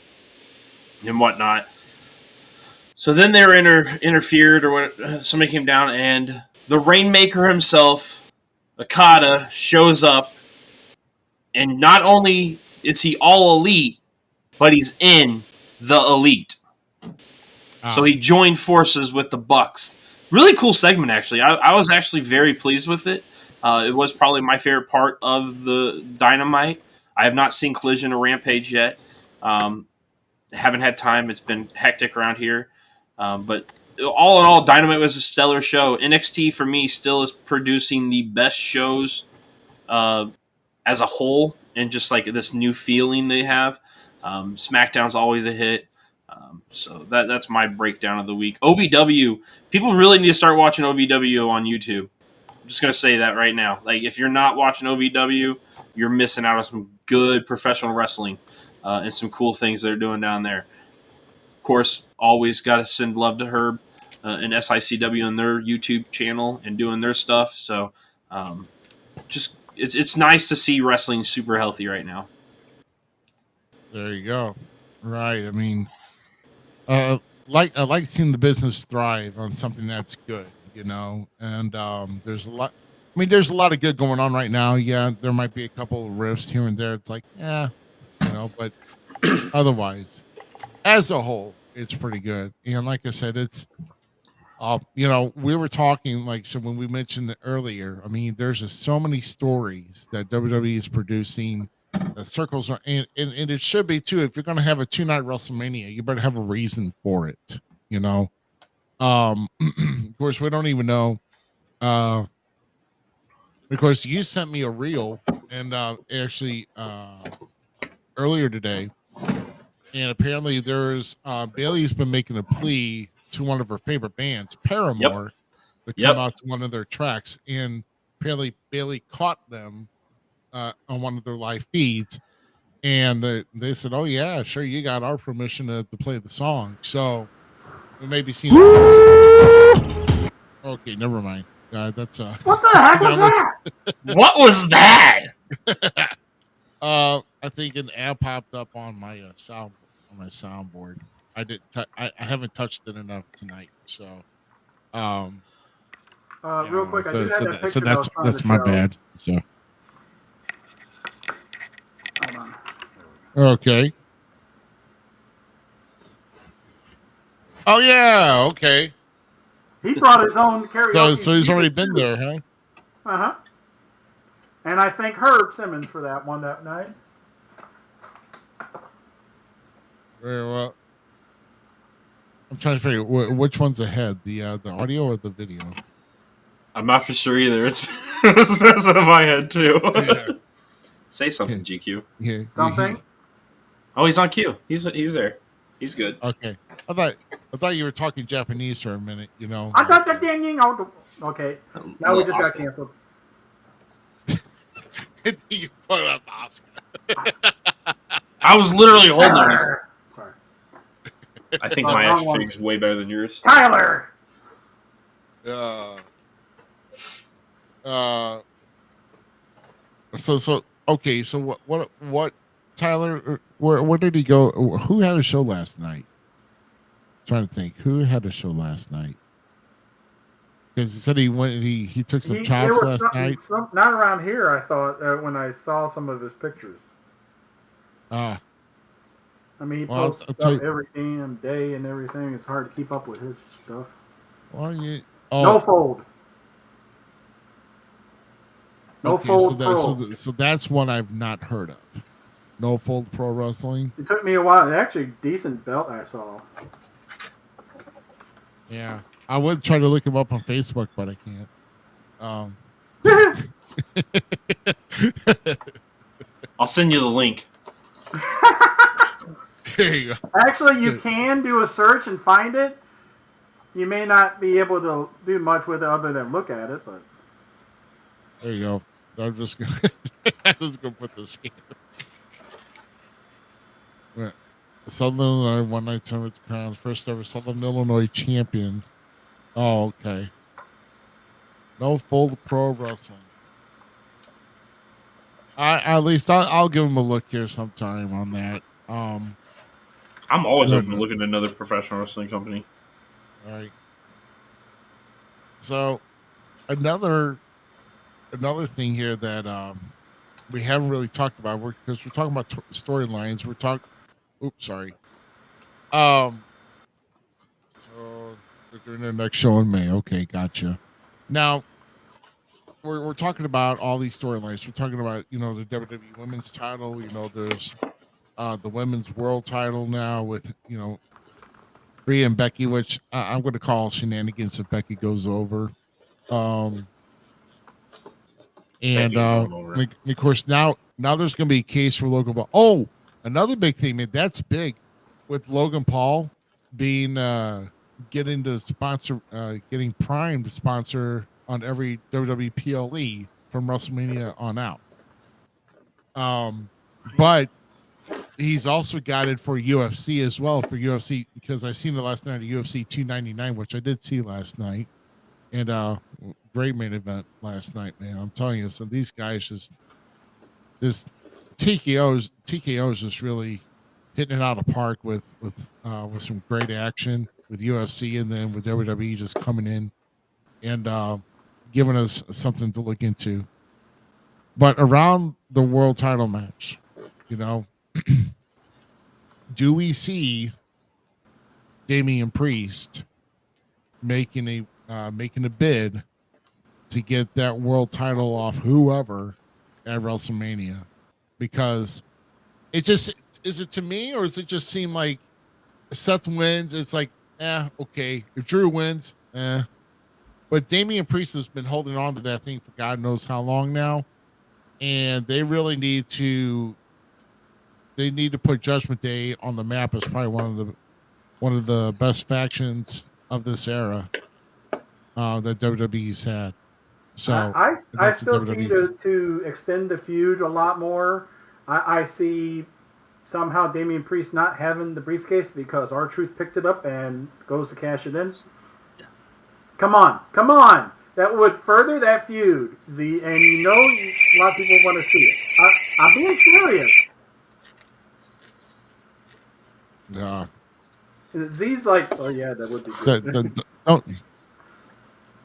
and whatnot. So then they were interfered, or what? Somebody came down, and the Rainmaker himself, Okada, shows up, and not only is he all elite, but he's in the elite. So he joined forces with the Bucks. Really cool segment, actually. I was actually very pleased with it. It was probably my favorite part of the Dynamite. I have not seen Collision or Rampage yet. Haven't had time. It's been hectic around here. But all in all, Dynamite was a stellar show. NXT, for me, still is producing the best shows as a whole, and just like this new feeling they have. SmackDown's always a hit. So that's my breakdown of the week. OVW, people really need to start watching OVW on YouTube. I'm just going to say that right now. Like, if you're not watching OVW, you're missing out on some good professional wrestling and some cool things they're doing down there. Of course, always got to send love to Herb and SICW and their YouTube channel and doing their stuff. So just it's nice to see wrestling super healthy right now. There you go. Right. I mean, I like seeing the business thrive on something that's good, you know. And there's a lot. I mean, there's a lot of good going on right now. Yeah, there might be a couple of rifts here and there. It's like, yeah, you know, but otherwise, as a whole, it's pretty good. And like I said, it's, you know, we were talking, like, so when we mentioned it earlier, I mean, there's just so many stories that WWE is producing that circles are, and it should be too. If you're going to have a 2-night WrestleMania, you better have a reason for it, you know. Of course, we don't even know. Of course, you sent me a reel, and actually earlier today, and apparently there's Bailey's been making a plea to one of her favorite bands, Paramore, to come out to one of their tracks, and apparently Bailey caught them on one of their live feeds, and they said, "Oh yeah, sure, you got our permission to play the song." So we may be seeing. Okay, never mind. That's what the heck was that? What was that? I think an ad popped up on my soundboard. I didn't. I haven't touched it enough tonight. So, real quick, I do have that picture. So that's my bad. So, hold on. Okay. Oh yeah. Okay. He brought his own karaoke. So he's already been there, huh? Uh-huh. And I thank Herb Simmons for that one that night. Very well. I'm trying to figure which one's ahead, the audio or the video. I'm not for sure either. It's expensive in my head too. Yeah. Say something, GQ. Yeah. Something. Oh, he's on cue. He's there. He's good. Okay. I thought you were talking Japanese for a minute. You know. I got the ding. Okay. Now we just got canceled. You put up Oscar. I was literally holding this. I think my action figure's way better than yours. Tyler. So okay. So what? Tyler, where did he go? Who had a show last night? I'm trying to think, who had a show last night? Because he said he went. He took some chops last night. Not around here. I thought when I saw some of his pictures. I mean, he posts stuff every damn day and everything. It's hard to keep up with his stuff. Well, no fold. No fold. So that's one I've not heard of. No Fold Pro Wrestling. It took me a while. Actually, decent belt I saw. Yeah, I would try to look him up on Facebook, but I can't. I'll send you the link. There you go. Actually, you can do a search and find it. You may not be able to do much with it other than look at it, but there you go. I'm just gonna put this here. Right. Southern Illinois one-night tournament crown, first ever Southern Illinois champion. Oh, okay. No Fold Pro Wrestling. At least I'll give him a look here sometime on that. I'm always open to Good. looking at another professional wrestling company. All right. So another thing here that we haven't really talked about, because we're talking about storylines. We're talking. Oops, sorry. Um, so they're doing their next show in May. Okay, gotcha. Now we're talking about all these storylines. We're talking about the WWE Women's Title. There's the Women's World Title now with Rhea and Becky, which I'm going to call shenanigans if Becky goes over. Um, and Becky ain't going over. of course now there's going to be a case for Logan Paul. Oh, another big thing, man, that's big with Logan Paul being getting to sponsor, getting Prime to sponsor on every WWE PLE from WrestleMania on out. But he's also got it for UFC as well, for UFC, because I seen it last night at UFC 299, which I did see last night, and great main event last night, man. I'm telling you, so these guys just TKO's just really hitting it out of the park with some great action with UFC, and then with WWE just coming in and giving us something to look into. But around the world title match, do we see Damian Priest making a bid to get that world title off whoever at WrestleMania? Because it just, is it to me, or does it just seem like Seth wins, it's like, okay. If Drew wins, But Damian Priest has been holding on to that thing for God knows how long now, and they really need to put Judgment Day on the map as probably one of the best factions of this era that WWE's had. So I still see to extend the feud a lot more. I see somehow Damian Priest not having the briefcase because R-Truth picked it up and goes to cash it in. Come on. That would further that feud, Z, and a lot of people want to see it. I'm being serious. Yeah. Z's like, oh yeah, that would be good.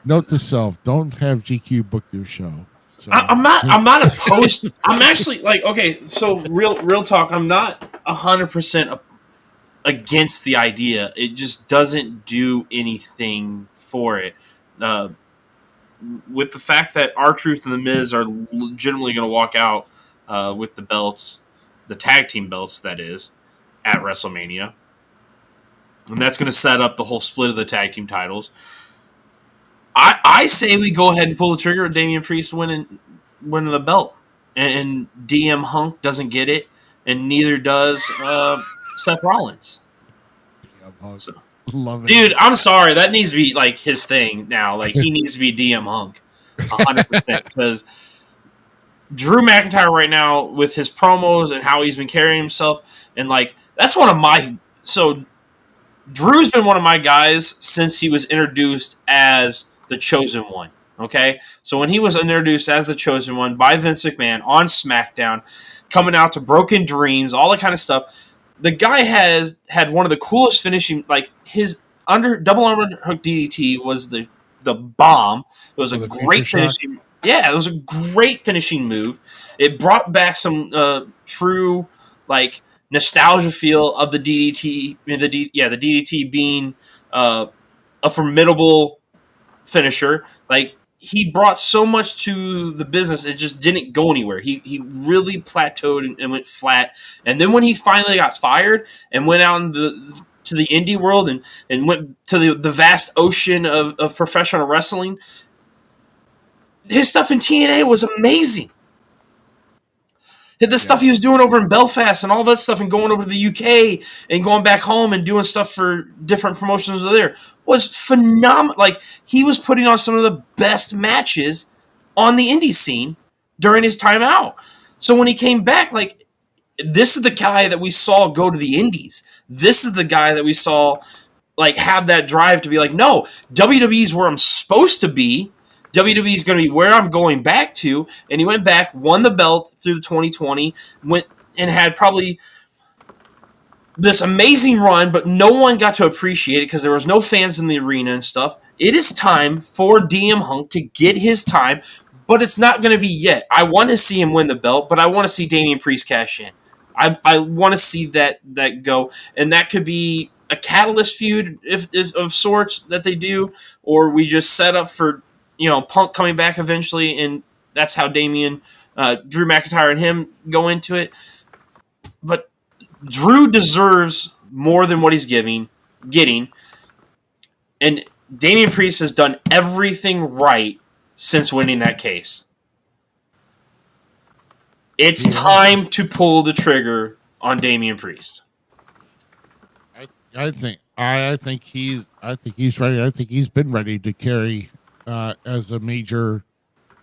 Note to self: don't have GQ book your show. So. I'm not opposed. I'm actually like, okay, so real talk. I'm not 100% against the idea. It just doesn't do anything for it. With the fact that R-Truth and the Miz are legitimately going to walk out with the belts, the tag team belts, that is, at WrestleMania, and that's going to set up the whole split of the tag team titles. I say we go ahead and pull the trigger with Damian Priest winning the belt, and DM Hunk doesn't get it, and neither does Seth Rollins. So, love it. Dude, I'm sorry, that needs to be like his thing now. Like he needs to be DM Hunk, 100%, because Drew McIntyre right now with his promos and how he's been carrying himself, and like that's one of my Drew's been one of my guys since he was introduced as the Chosen One, okay? So when he was introduced as the Chosen One by Vince McMahon on SmackDown, coming out to Broken Dreams, all that kind of stuff, the guy has had one of the coolest finishing, like his double underhook DDT was the bomb. It was a great finishing. Yeah, it was a great finishing move. It brought back some true like nostalgia feel of the DDT. The DDT being a formidable finisher. Like he brought so much to the business, it just didn't go anywhere. He really plateaued and went flat. And then when he finally got fired and went out to the indie world and went to the vast ocean of professional wrestling, his stuff in TNA was amazing. The stuff he was doing over in Belfast and all that stuff, and going over to the UK and going back home and doing stuff for different promotions over there was phenomenal. Like he was putting on some of the best matches on the indie scene during his time out. So when he came back, like this is the guy that we saw go to the indies. This is the guy that we saw like have that drive to be like, no, WWE's where I'm supposed to be. WWE is going to be where I'm going back to. And he went back, won the belt through the 2020, went and had probably this amazing run, but no one got to appreciate it because there was no fans in the arena and stuff. It is time for DM Hunk to get his time, but it's not going to be yet. I want to see him win the belt, but I want to see Damian Priest cash in. I want to see that go, and that could be a catalyst feud if of sorts that they do, or we just set up for Punk coming back eventually, and that's how Damian, Drew McIntyre, and him go into it. But Drew deserves more than what he's getting, and Damian Priest has done everything right since winning that case. It's time to pull the trigger on Damian Priest. I think he's ready. I think he's been ready to carry as a major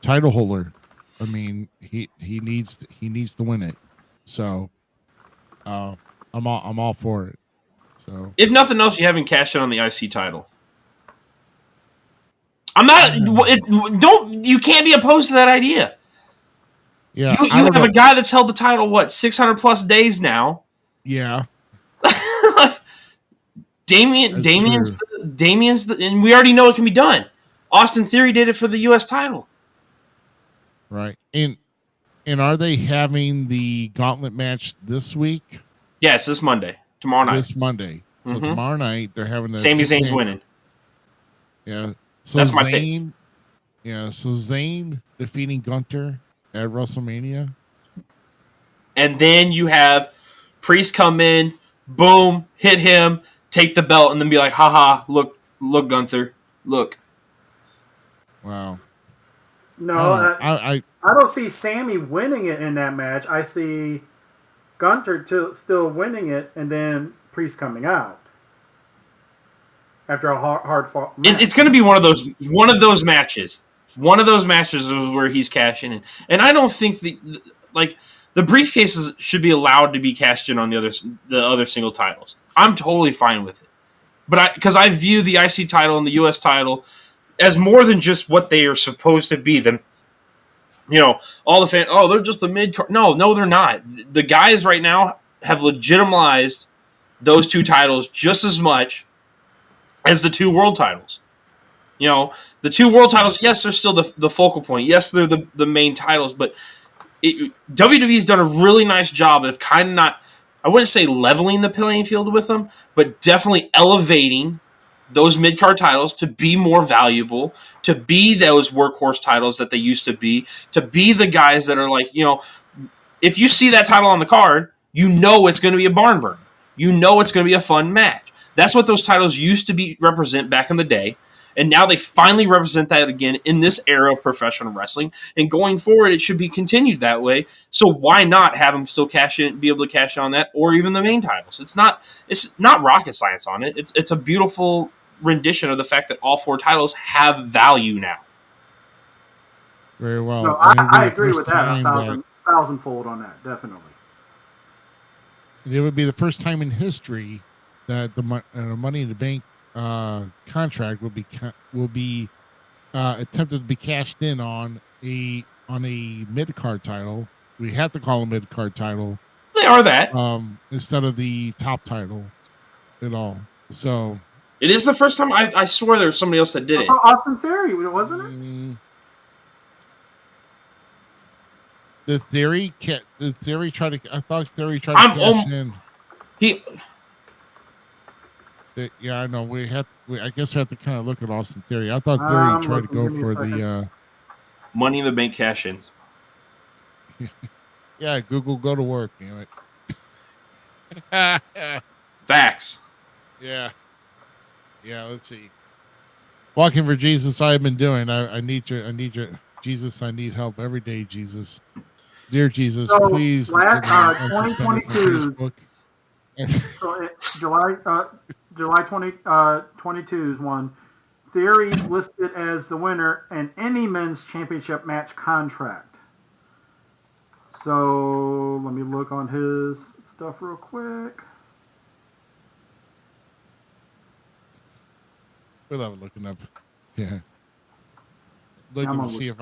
title holder. I mean, he needs to win it. So I'm all for it. So if nothing else, you haven't cashed in on the IC title. I'm not. You can't be opposed to that idea. Yeah, you have a guy that's held the title 600 plus days now. Yeah. Damian's and we already know it can be done. Austin Theory did it for the U.S. title. Right. And are they having the gauntlet match this week? Yes, this Monday. Tomorrow night. This Monday. So tomorrow night they're having the Sami Zayn's winning. Yeah. So that's my Zayn, pick. Yeah, so Zayn defeating Gunther at WrestleMania. And then you have Priest come in, boom, hit him, take the belt, and then be like, haha, look, Gunther, look. Wow. No, I don't see Sammy winning it in that match. I see Gunther still winning it, and then Priest coming out after a hard fought match. It's going to be one of those matches. One of those matches is where he's cashing in, and I don't think the briefcases should be allowed to be cashed in on the other single titles. I'm totally fine with it, but because I view the IC title and the US title as more than just what they are supposed to be. All the fans, they're just the mid card. No, they're not. The guys right now have legitimized those two titles just as much as the two world titles. The two world titles, yes, they're still the focal point. Yes, they're the main titles, but WWE's done a really nice job of kind of not, I wouldn't say leveling the playing field with them, but definitely elevating those mid-card titles to be more valuable, to be those workhorse titles that they used to be the guys that are like, if you see that title on the card, it's going to be a barn burner. It's going to be a fun match. That's what those titles used to represent back in the day. And now they finally represent that again in this era of professional wrestling. And going forward, it should be continued that way. So why not have them still be able to cash in on that, or even the main titles? It's not rocket science on it. It's a beautiful rendition of the fact that all four titles have value now. Very well. No, I agree with that. Thousandfold on that, definitely. It would be the first time in history that the Money in the Bank contract will be attempted to be cashed in on a mid card title. We have to call a mid card title. They are that instead of the top title at all. So it is the first time. I swear there was somebody else that did it. Austin Theory, wasn't it? The Theory tried to. I thought Theory tried to cash in. Yeah, I know. I guess we have to kind of look at Austin Theory. I thought Theory tried to go for the Money in the Bank cash-ins. Yeah, Google, go to work. Damn it. Facts. Yeah. Let's see. Walking for Jesus, I've been doing. I need you, Jesus. I need help every day, Jesus. Dear Jesus, please. 2022. July 2022's one. Theory's listed as the winner in any men's championship match contract. So let me look on his stuff real quick. We'll have it looking up. Yeah. looking to see if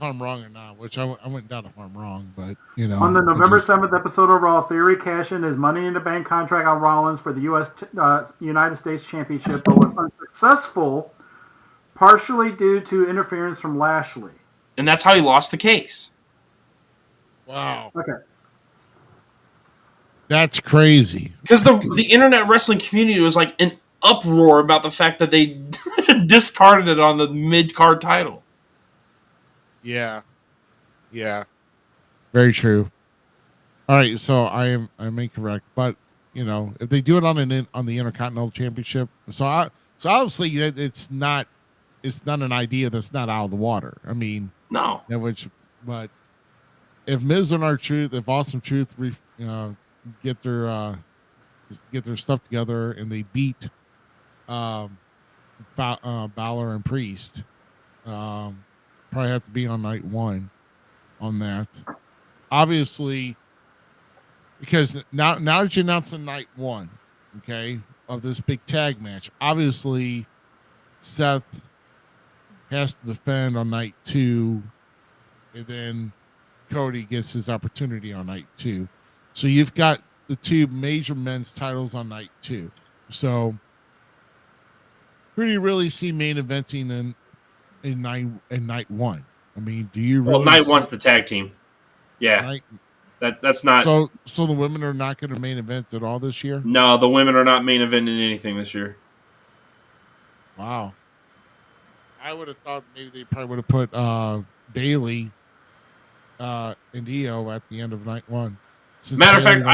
I'm wrong or not. Which I wouldn't doubt if I'm wrong, but On the November 7th episode of Raw, Theory cashed in his Money in the Bank contract on Rollins for the United States Championship, but was unsuccessful, partially due to interference from Lashley. And that's how he lost the case. Wow. Okay. That's crazy. Because the internet wrestling community was like in uproar about the fact that they discarded it on the mid-card title. Yeah. Very true. All right, so I'm incorrect, but if they do it on the Intercontinental Championship, so obviously it's not an idea that's not out of the water. I mean, no. But if Miz and R-Truth, if Awesome Truth, get their stuff together and they beat Balor and Priest, probably have to be on night 1 on that. Obviously, because now that you announced on night 1, okay, of this big tag match, obviously Seth has to defend on night 2, and then Cody gets his opportunity on night 2. So you've got the 2 major men's titles on night 2. So who do you really see main eventing in night 1? I mean, do you really? Well, night 1's the tag team. Yeah, that's not. So the women are not going to main event at all this year. No, the women are not main eventing anything this year. Wow. I would have thought maybe they probably would have put Bailey and Io at the end of night 1. Matter of fact,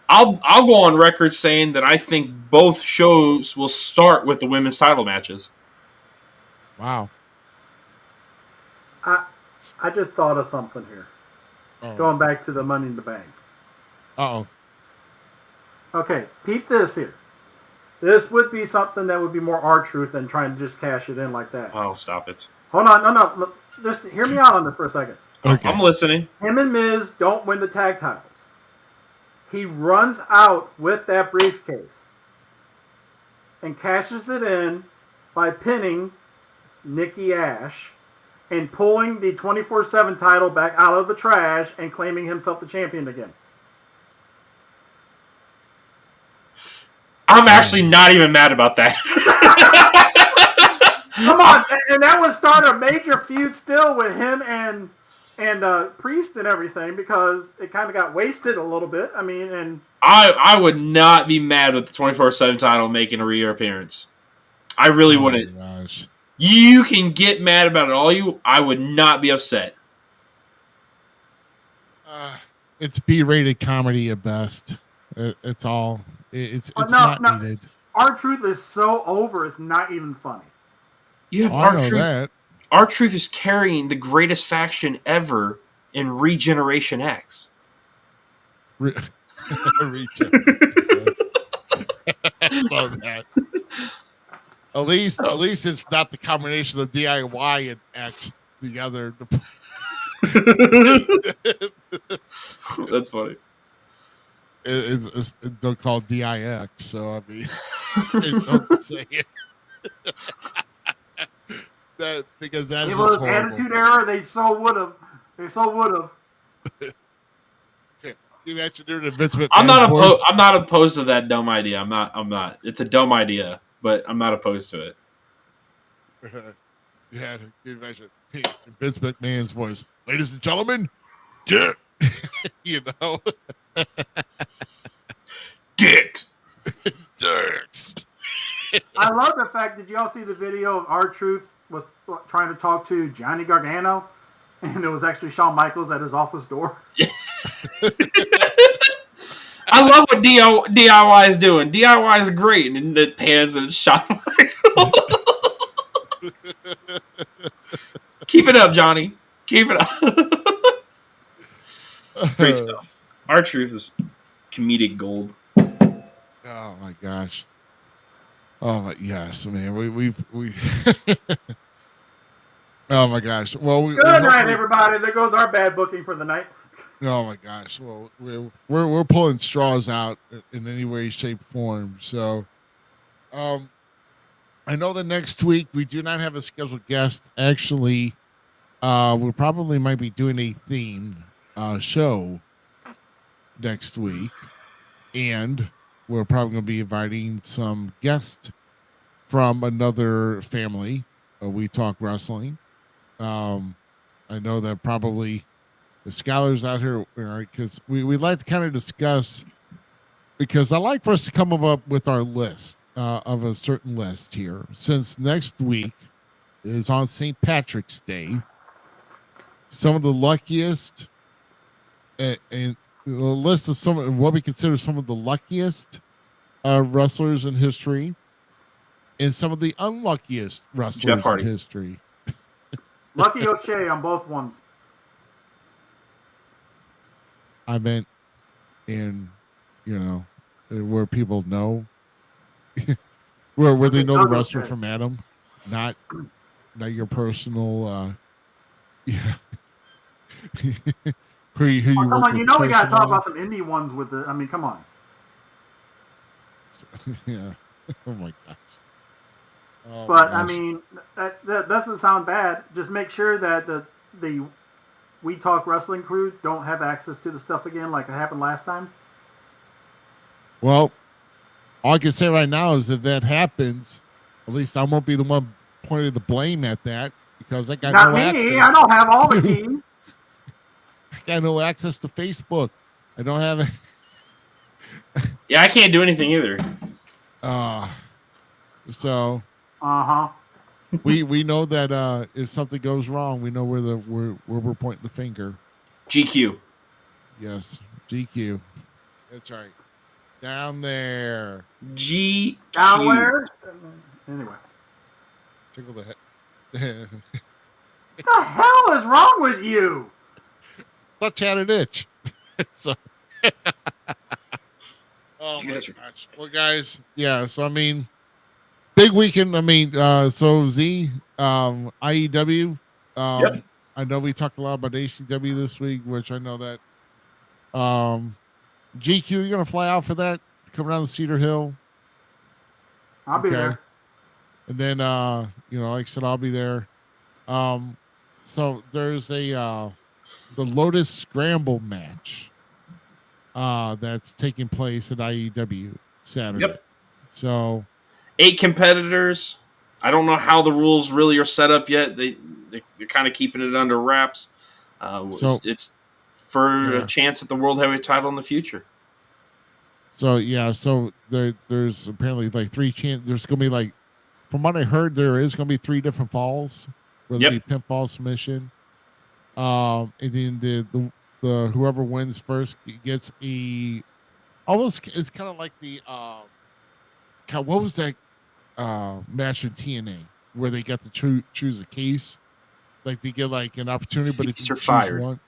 I'll go on record saying that I think both shows will start with the women's title matches. Wow. I just thought of something here. Going back to the Money in the Bank. Uh-oh. Okay, peep this here. This would be something that would be more R-Truth than trying to just cash it in like that. Oh, stop it. Hold on, no. Look, just hear me out on this for a second. Okay. I'm listening. Him and Miz don't win the tag titles. He runs out with that briefcase and cashes it in by pinning Nikki Ash and pulling the 24/7 title back out of the trash and claiming himself the champion again. I'm actually not even mad about that. Come on, and that would start a major feud still with him and Priest and everything, because it kind of got wasted a little bit. I mean, and I would not be mad with the 24/7 title making a reappearance. I really wouldn't. Gosh. You can get mad about it I would not be upset. It's B-rated comedy at best. It's all. It's not needed. R-Truth is so over, it's not even funny. You have R-Truth. R-Truth is carrying the greatest faction ever in Regeneration X. Regeneration. Love that. At least it's not the combination of DIY and X together. That's funny. It's don't call it DIX, so I mean, it doesn't say it. Because that's it just was Attitude Era. They so would have. You mentioned doing Vince McMahon. I'm not opposed to that dumb idea. I'm not. It's a dumb idea, but I'm not opposed to it. Yeah, you imagine Vince McMahon's voice, ladies and gentlemen, dick. You know, dicks. I love the fact that y'all see the video of R-Truth was trying to talk to Johnny Gargano, and it was actually Shawn Michaels at his office door. I love what DIY is doing. DIY is great, and it pans and it's Shawn Michaels. Keep it up, Johnny. Keep it up. Great stuff. R-Truth is comedic gold. Oh my gosh. Oh my yes, man. We Oh my gosh. Well, good night, everybody. There goes our bad booking for the night. Oh my gosh. Well, we're pulling straws out in any way, shape, form. So, I know that next week we do not have a scheduled guest. Actually, we probably might be doing a themed show next week, and we're probably going to be inviting some guests from another family. We Talk Wrestling. I know that probably the scholars out here, because we like to kind of discuss, because I like for us to come up with our list of a certain list here, since next week is on St. Patrick's Day. Some of the luckiest, and the list of some of what we consider some of the luckiest wrestlers in history, and some of the unluckiest wrestlers in history. Lucky O'Shea on both ones. I meant in, where people know, where they know the wrestler from Adam, not your personal, who you come work on, with we got to talk personally. about some indie ones with the. I mean, come on. Yeah. Oh my gosh. Oh But my I gosh. mean, that doesn't sound bad. Just make sure that the We Talk Wrestling crew don't have access to the stuff again, like it happened last time. Well, all I can say right now is if that happens, at least I won't be the one pointing the blame at that, because I got Not no me. access. I don't have all the keys. I got no access to Facebook. I don't have it. Yeah, I can't do anything either. So we know that if something goes wrong, we know where we're pointing the finger. GQ. Yes, GQ. That's right. Down there. GQ. Down where? Anyway. Tickle the head. What the hell is wrong with you? Thought you had an itch. So. Oh my gosh. Well, guys, yeah. So I mean, big weekend. I mean, so Z, IEW. Yep. I know we talked a lot about ACW this week, which I know that. GQ, you're gonna fly out for that? Come down to Cedar Hill. I'll be there. And then, like I said, I'll be there. So there's the Lotus Scramble match that's taking place at IEW Saturday. Yep. So 8 competitors. I don't know how the rules really are set up yet. They're kind of keeping it under wraps. So it's for a chance at the World Heavyweight title in the future. So there's apparently like 3 chances. There's gonna be like, from what I heard, there is gonna be 3 different falls, whether it be pinfall, submission, and then the whoever wins first gets almost, it's kind of like the what was that match in TNA where they got to choose a case, like they get like an opportunity, but if you choose one,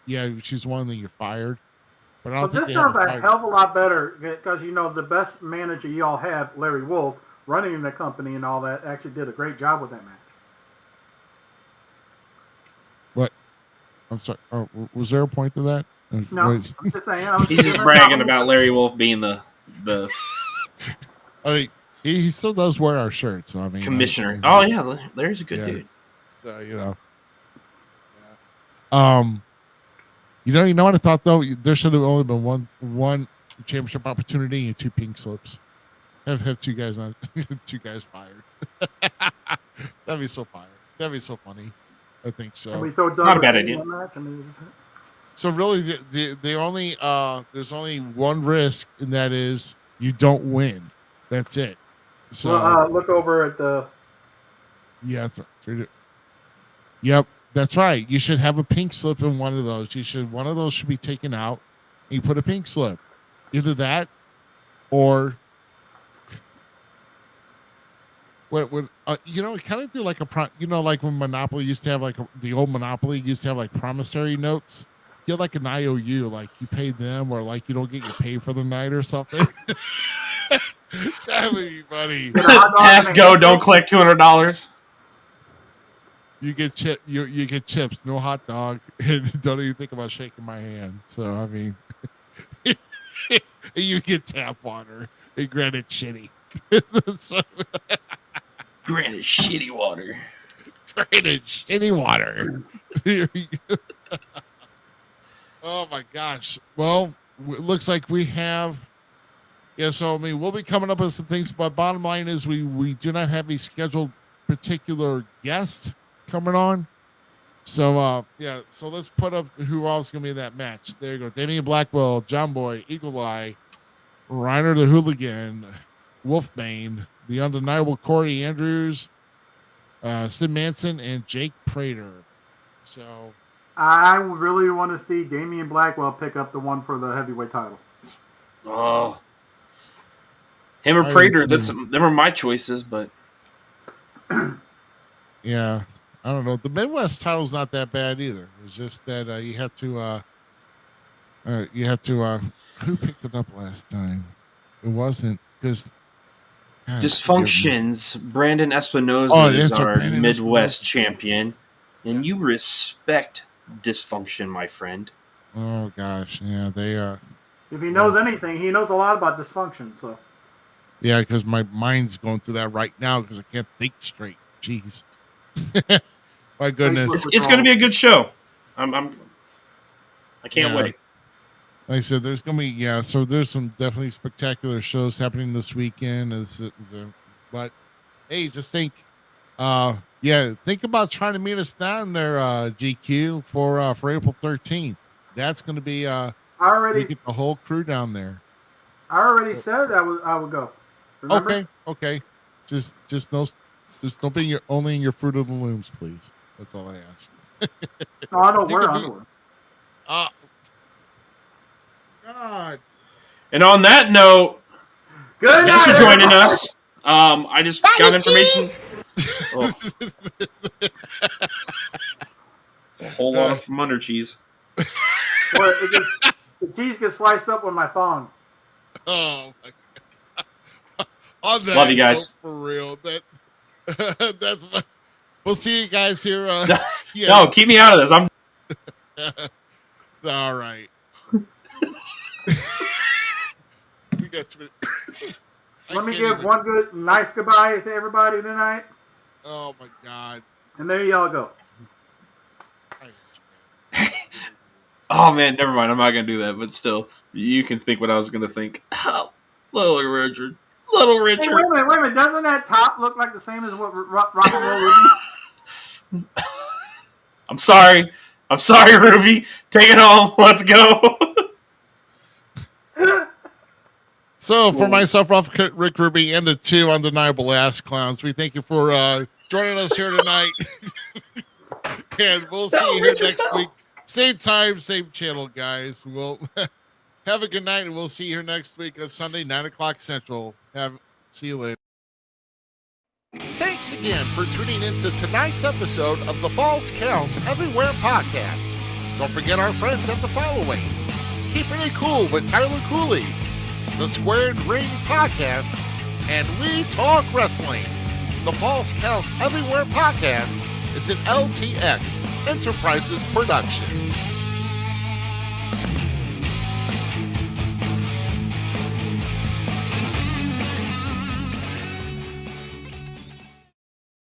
if you choose one, then you're fired. But I don't think this sounds a hell of a lot better because the best manager you all have, Larry Wolf, running the company and all that, actually did a great job with that match. What? I'm sorry. Was there a point to that? No, I'm just saying. He's just bragging about Larry Wolf being the. I mean, he still does wear our shirts. So I mean, commissioner. Larry's a good dude. So you know what I thought though? There should have only been one championship opportunity and 2 pink slips. Have 2 guys on, 2 guys fired. That'd be so fire. That'd be so funny. I think so. It's not a bad idea. So really, the only there's only one risk, and that is you don't win. That's it. So look over at the. Yeah. Yep. That's right. You should have a pink slip in one of those. One of those should be taken out, and you put a pink slip. Either that, or what? Kind of do like like when Monopoly used to have the old Monopoly used to have like promissory notes. Get like an IOU, like you pay them, or like you don't get your pay for the night or something. That would be funny. Pass go. Don't collect $200. You get you get chips, no hot dog, and don't even think about shaking my hand. So I mean, you get tap water and granted shitty. So, Granted, shitty water. Granted, shitty water. Oh my gosh. Well, it looks like we have. Yeah, so I mean, we'll be coming up with some things, but bottom line is we do not have a scheduled particular guest coming on. So yeah, so let's put up who else gonna be in that match. There you go. Damian Blackwell, John Boy, Eagle Eye, Reiner the Hooligan, Wolfbane, the undeniable Corey Andrews, Sid Manson, and Jake Prater. So I really want to see Damian Blackwell pick up the one for the heavyweight title. Oh, him or Prater. Them are my choices, but yeah, I don't know. The Midwest title's not that bad either. It's just that you have to. Who picked it up last time? It wasn't because Dysfunctions. Brandon Espinosa is our Midwest champion, and you respect Dysfunction, my friend. Oh gosh, yeah, they are. If he knows anything, he knows a lot about dysfunction. So yeah, because my mind's going through that right now because I can't think straight. Jeez, my goodness, it's going to be a good show. I can't wait. Like I said, there's gonna be so there's some definitely spectacular shows happening this weekend. But hey, just think, think about trying to meet us down there, GQ for April 13th. That's gonna be we get the whole crew down there. I already said I would go. Remember? Okay. Just don't be only in your Fruit of the Looms, please. That's all I ask. No, I don't wear underwear. God. And on that note, thanks for joining us. I just got information. It's a whole lot of from under cheese. The cheese gets sliced up with my thong. Oh my God. On that Love you guys. For real. That's we'll see you guys here. No, keep me out of this. All right. We got 2 minutes. Let me give one good, nice goodbye to everybody tonight. Oh my God! And there y'all go. Oh man, never mind. I'm not gonna do that. But still, you can think what I was gonna think. Oh, little Richard. Hey, wait a minute. Doesn't that top look like the same as what Rock and Roll Ruby? I'm sorry, Ruby. Take it home. Let's go. So, for myself, Rick Ruby, and the 2 undeniable ass clowns, we thank you for joining us here tonight. And we'll see you here next week. Same time, same channel, guys. We'll have a good night, and we'll see you here next week on Sunday, 9 o'clock Central. See you later. Thanks again for tuning into tonight's episode of the Falls Counts Everywhere podcast. Don't forget our friends at the following: Keeping It Cool with Tyler Cooley, the Squared Ring Podcast, and We Talk Wrestling. The Falls Counts Everywhere podcast is an LTX Enterprises production.